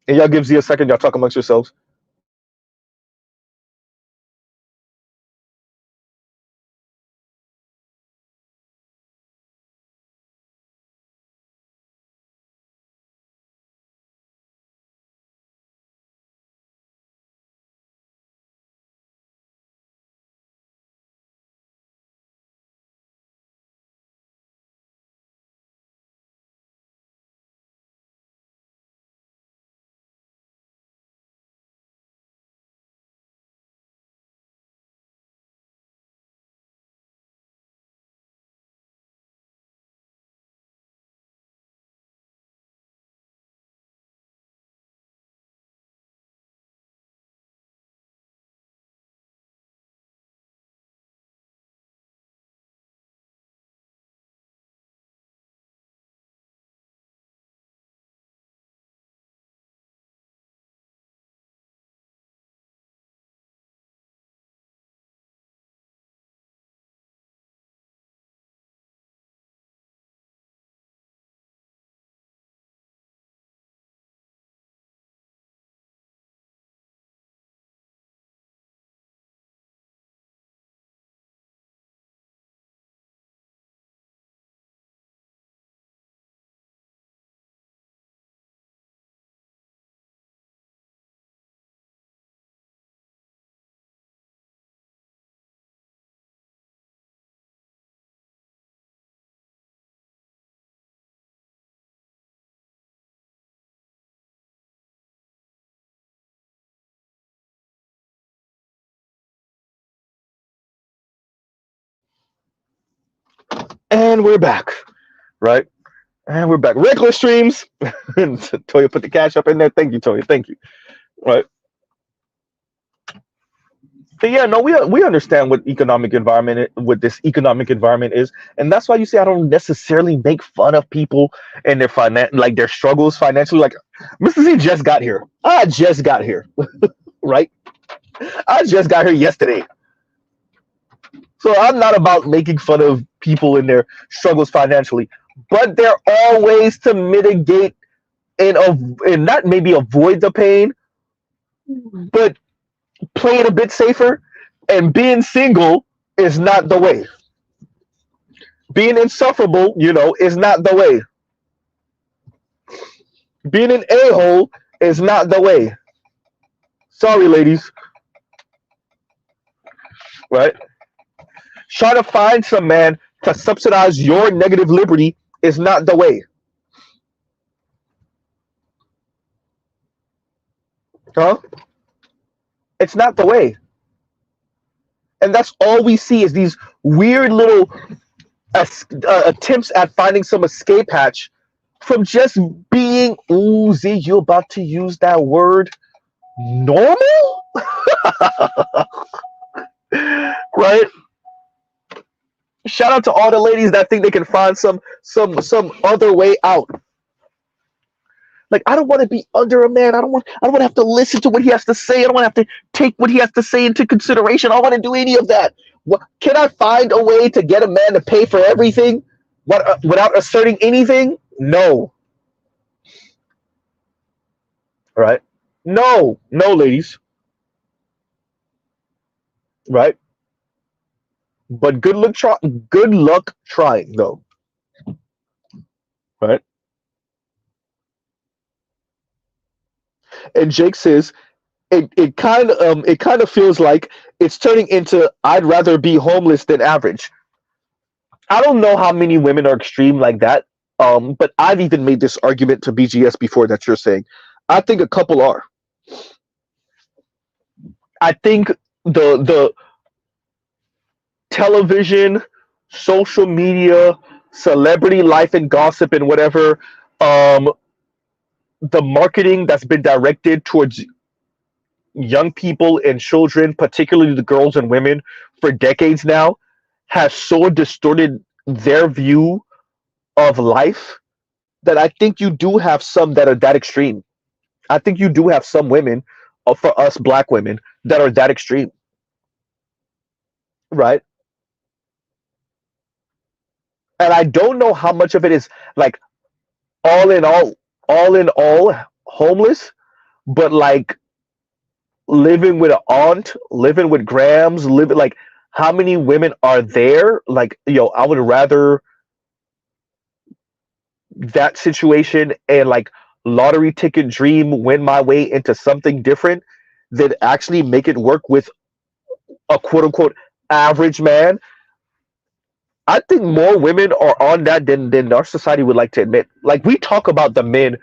And y'all give Z a second. Y'all talk amongst yourselves. And we're back, right? And we're back. Regular streams. Toya put the cash up in there. Thank you, Toya. Thank you. Right. But yeah, no, we understand what this economic environment is, and that's why you see I don't necessarily make fun of people and their struggles financially. Like Mr. Z just got here. I just got here, right? I just got here yesterday, so I'm not about making fun of people and their struggles financially, but there are ways to mitigate and not maybe avoid the pain, but play it a bit safer. And being single is not the way. Being insufferable, is not the way. Being an a-hole is not the way. Sorry, ladies. Right? Trying to find some man to subsidize your negative liberty is not the way. Huh? It's not the way. And that's all we see is these weird little attempts at finding some escape hatch from just being, ooh, Z, you about to use that word, normal? Right? Shout out to all the ladies that think they can find some other way out. Like, I don't want to be under a man. I don't want to have to listen to what he has to say. I don't want to have to take what he has to say into consideration. I don't want to do any of that. What, can I find a way to get a man to pay for everything without asserting anything? No. Right? No. No, ladies. Right? But good luck trying though. Right? And Jake says it kind of feels like it's turning into I'd rather be homeless than average. I don't know how many women are extreme like that. But I've even made this argument to BGS before that you're saying. I think a couple are. I think the television, social media, celebrity life and gossip and whatever, um, the marketing that's been directed towards young people and children, particularly the girls and women, for decades now, has so distorted their view of life that I think you do have some that are that extreme. I think you do have some women, for us black women, that are that extreme, right? And I don't know how much of it is like all in all homeless, but like living with an aunt, living with grams, living like how many women are there? Like, I would rather that situation and like lottery ticket dream win my way into something different than actually make it work with a quote unquote average man. I think more women are on that than our society would like to admit. Like we talk about the men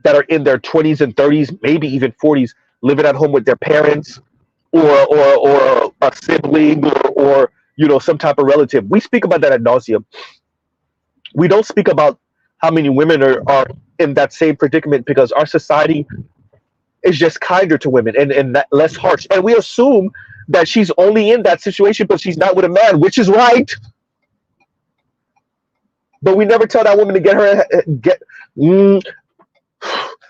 that are in their 20s and 30s, maybe even 40s, living at home with their parents or a sibling or some type of relative. We speak about that ad nauseum. We don't speak about how many women are in that same predicament because our society is just kinder to women and that less harsh. And we assume that she's only in that situation but she's not with a man, which is right. But we never tell that woman to get mm,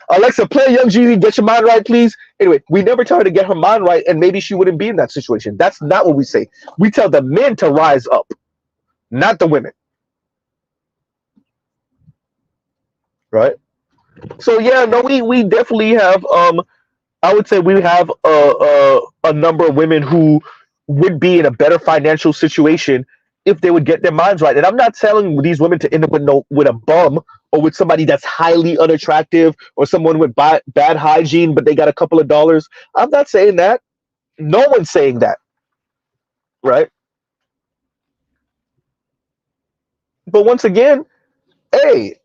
Alexa, play Young Jeezy, get your mind right, please. Anyway, we never tell her to get her mind right, and maybe she wouldn't be in that situation. That's not what we say. We tell the men to rise up, not the women. Right? So yeah, no, we definitely have I would say we have a number of women who would be in a better financial situation if they would get their minds right. And I'm not telling these women to end up with a bum or with somebody that's highly unattractive or someone with bad hygiene, but they got a couple of dollars. I'm not saying that. No one's saying that, right? But once again, hey,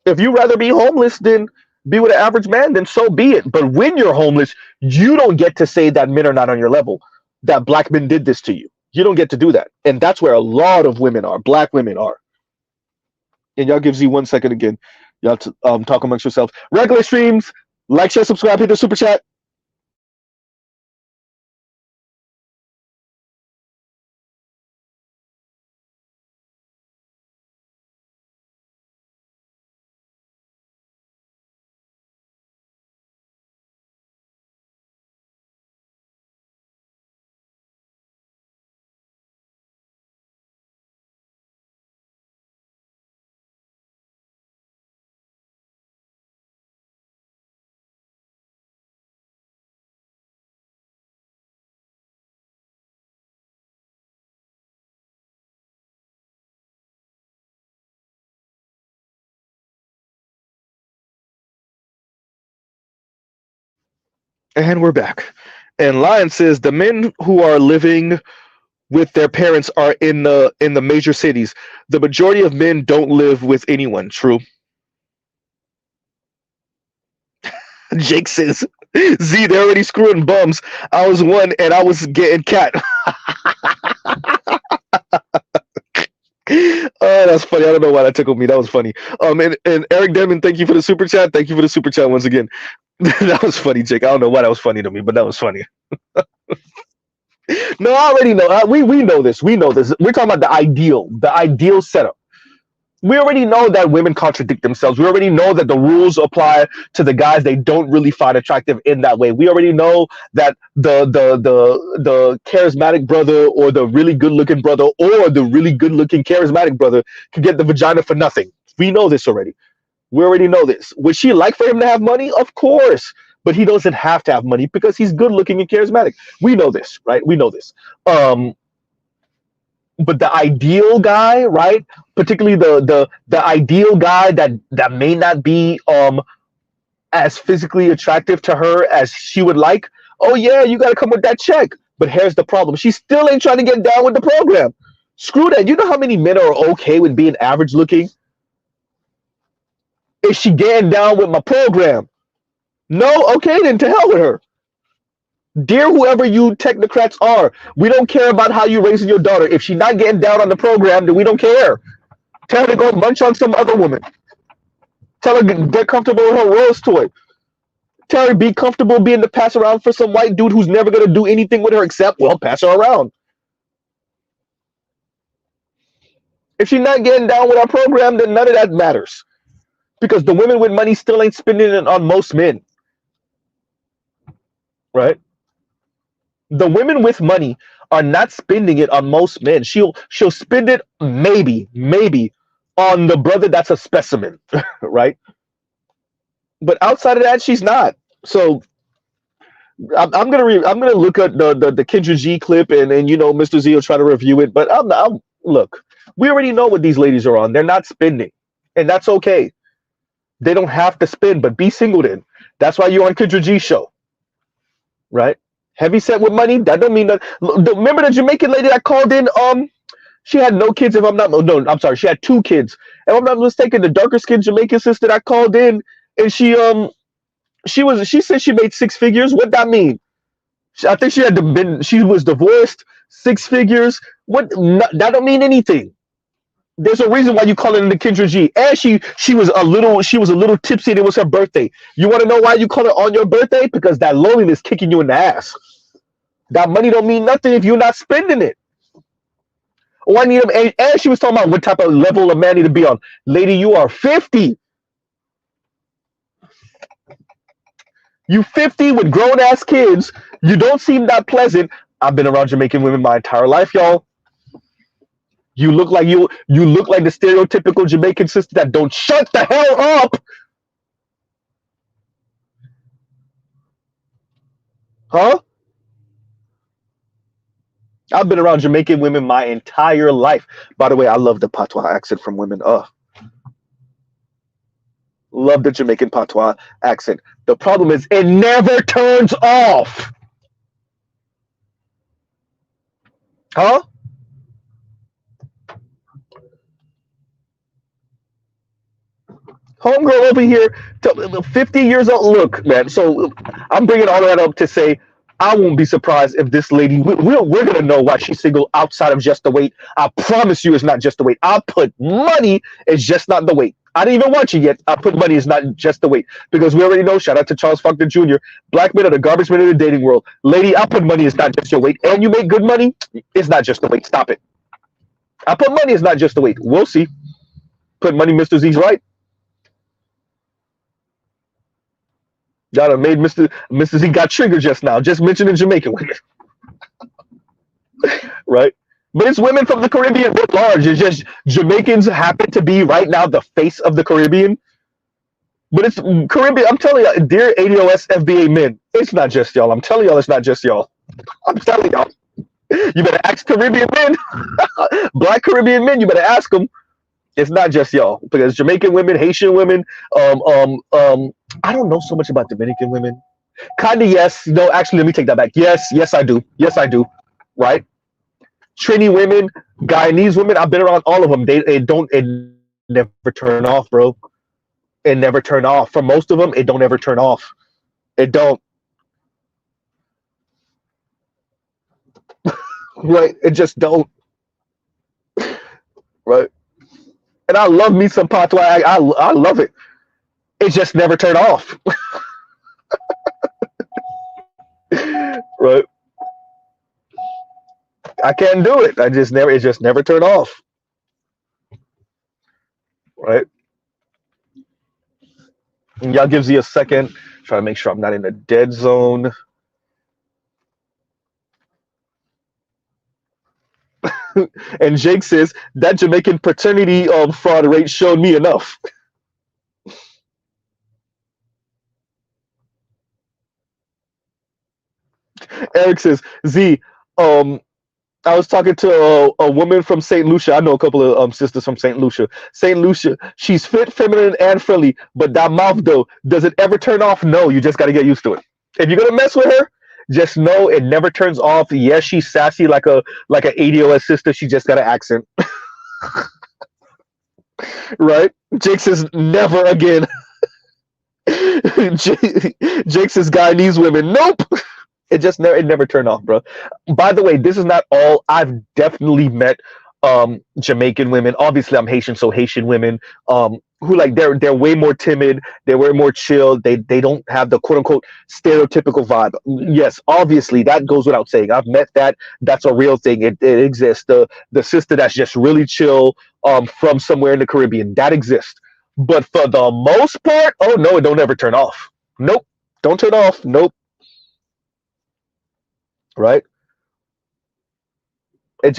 if you rather be homeless than be with an average man, then so be it. But when you're homeless, you don't get to say that men are not on your level, that black men did this to you. You don't get to do that. And that's where a lot of women are, black women are. And y'all give Z 1 second again. Y'all talk amongst yourselves. Regular streams, like, share, subscribe, hit the super chat. And we're back. And Lion says the men who are living with their parents are in the major cities. The majority of men don't live with anyone. True. Jake says, Z, they're already screwing bums. I was one and I was getting cat. was funny. I don't know why that tickled me. That was funny. And Eric Demon, thank you for the super chat. Thank you for the super chat once again. That was funny, Jake. I don't know why that was funny to me, but that was funny. No, I already know. We know this. We know this. We're talking about the ideal setup. We already know that women contradict themselves. We already know that the rules apply to the guys they don't really find attractive in that way. We already know that the charismatic brother or the really good looking brother or the really good looking charismatic brother could get the vagina for nothing. We know this already. We already know this. Would she like for him to have money? Of course. But he doesn't have to have money because he's good looking and charismatic. We know this, right? We know this. But the ideal guy, right? Particularly the ideal guy that may not be as physically attractive to her as she would like. Oh yeah, you gotta come with that check. But here's the problem: she still ain't trying to get down with the program. Screw that. You know how many men are okay with being average looking? Is she getting down with my program? No, okay, then to hell with her. Dear whoever you technocrats are, we don't care about how you're raising your daughter. If she's not getting down on the program, then we don't care. Tell her to go munch on some other woman. Tell her to get comfortable with her Rose toy. Tell her be comfortable being the pass around for some white dude who's never going to do anything with her except, well, pass her around. If she's not getting down with our program, then none of that matters. Because the women with money still ain't spending it on most men. Right? The women with money are not spending it on most men. She'll spend it maybe on the brother that's a specimen, right? But outside of that, she's not. So I'm gonna look at the Kendra G clip and you know Mr. Z will try to review it. But I'm look, we already know what these ladies are on. They're not spending, and that's okay. They don't have to spend, but be singled in. That's why you're on Kendra G show, right? Heavy set with money. That don't mean that. Remember the Jamaican lady that called in? She had no kids. If I'm not, no, I'm sorry. She had 2 kids. If I'm not mistaken, the darker skinned Jamaican sister that called in, and she said she made 6 figures. What that mean? I think she was divorced. 6 figures. What? That don't mean anything. There's a reason why you call it the Kendra G. And she was a little tipsy and it was her birthday. You want to know why you call it on your birthday? Because that loneliness kicking you in the ass. That money don't mean nothing if you're not spending it. Oh, I need him. And she was talking about what type of level of man need to be on. Lady, you are 50. You 50 with grown ass kids. You don't seem that pleasant. I've been around Jamaican women my entire life, y'all. You look like the stereotypical Jamaican sister that don't shut the hell up. Huh? I've been around Jamaican women my entire life. By the way, I love the patois accent from women. Love the Jamaican patois accent. The problem is it never turns off. Huh? Homegirl over here, 50 years old. Look, man. So I'm bringing all that up to say I won't be surprised if this lady. We're gonna know why she's single outside of just the weight. I promise you, it's not just the weight. I put money. It's just not the weight. I didn't even watch it yet. I put money. It's not just the weight because we already know. Shout out to Charles Faulkner Jr. Black men are the garbage men in the dating world. Lady, I put money. It's not just your weight, and you make good money. It's not just the weight. Stop it. I put money. It's not just the weight. We'll see. Put money. Mr. Z's right. Y'all done made Mr. Z got triggered just now, just mentioning Jamaican women. Right? But it's women from the Caribbean at large. It's just Jamaicans happen to be right now the face of the Caribbean. But it's Caribbean. I'm telling you, dear ADOS FBA men, it's not just y'all. I'm telling y'all, it's not just y'all. I'm telling y'all. You better ask Caribbean men, Black Caribbean men. You better ask them. It's not just y'all because Jamaican women, Haitian women, I don't know so much about Dominican women. Kinda, yes. No, actually, let me take that back. Yes, I do. Yes, I do. Right? Trini women, Guyanese women. I've been around all of them. It never turn off, bro. It never turn off. For most of them, it don't ever turn off. It don't. Right? It just don't. Right? And I love me some patois. I love it. It just never turned off. Right? I can't do it. I just never. It just never turned off. Right? And y'all gives you a second. Try to make sure I'm not in the dead zone. And Jake says that Jamaican paternity fraud rate showed me enough. Eric says, Z, I was talking to a woman from St. Lucia. I know a couple of sisters from St. Lucia. St. Lucia, she's fit, feminine, and friendly, but that mouth, though, does it ever turn off? No, you just got to get used to it. If you're going to mess with her, just know it never turns off. Yes, she's sassy like a ADOS sister. She just got an accent. Right? Jake says, never again. Jake says, Guyanese women. Nope. It never turned off, bro. By the way, this is not all. I've definitely met Jamaican women. Obviously, I'm Haitian, so Haitian women who like they're way more timid. They're way more chill. They don't have the quote unquote stereotypical vibe. Yes, obviously that goes without saying. I've met that. That's a real thing. It exists. The sister that's just really chill from somewhere in the Caribbean, that exists. But for the most part, oh no, it don't ever turn off. Nope, don't turn off. Nope. Right? It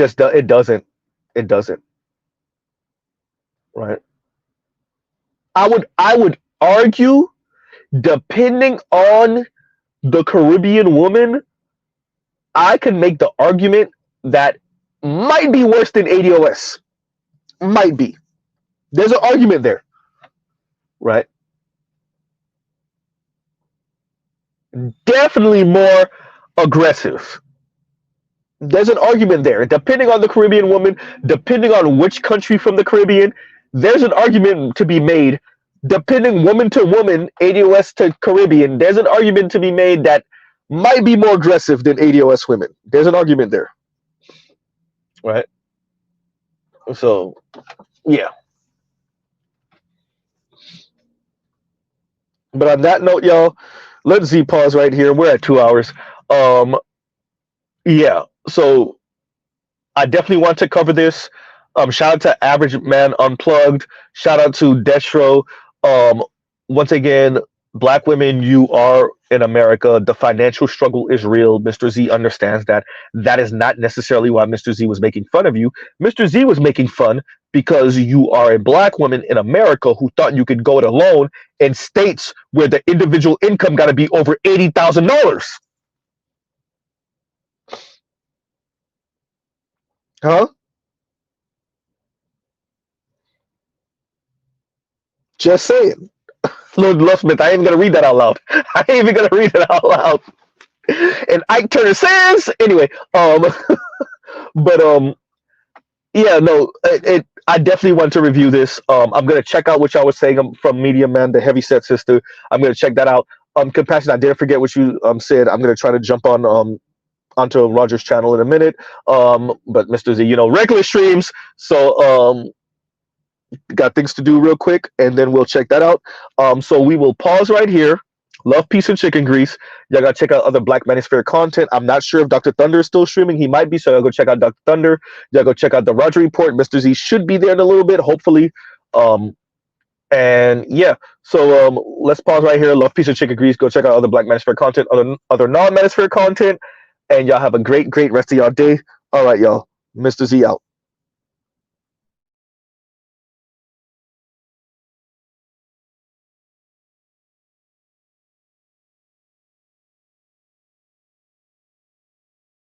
doesn't. It doesn't. Right? I would argue, depending on the Caribbean woman, I can make the argument that might be worse than ADOS. Might be. There's an argument there. Right? Definitely more aggressive. There's an argument there. Depending on the Caribbean woman, depending on which country from the Caribbean, there's an argument to be made. Depending woman to woman, ADOS to Caribbean, there's an argument to be made that might be more aggressive than ADOS women. There's an argument there. Right? So, yeah. But on that note, y'all, let's Z pause right here. We're at 2 hours. Yeah. So I definitely want to cover this. Shout out to Average Man Unplugged. Shout out to Destro. Once again, Black women, you are in America. The financial struggle is real. Mr. Z understands that. That is not necessarily why Mr. Z was making fun of you. Mr. Z was making fun because you are a Black woman in America who thought you could go it alone in states where the individual income got to be over $80,000. Huh? Just saying. Lord Lovesmith, I ain't even gonna read that out loud. I ain't even gonna read it out loud. And Ike Turner says, anyway, but yeah, no, I definitely want to review this. I'm gonna check out what y'all was saying from Medium Man, the Heavy Set Sister. I'm gonna check that out. Compassion, I didn't forget what you said. I'm gonna try to jump on onto Roger's channel in a minute. But Mr. Z, regular streams, so got things to do real quick, and then we'll check that out. So we will pause right here. Love, peace, and chicken grease. Y'all gotta check out other Black Manosphere content. I'm not sure if Dr. Thunder is still streaming. He might be, so y'all go check out Dr. Thunder. Y'all go check out the Roger Report. Mr. Z should be there in a little bit, hopefully. And yeah, so let's pause right here. Love, peace, and chicken grease. Go check out other Black Manosphere content, other non-Manosphere content, and y'all have a great rest of y'all day. All right, y'all. Mr. Z out.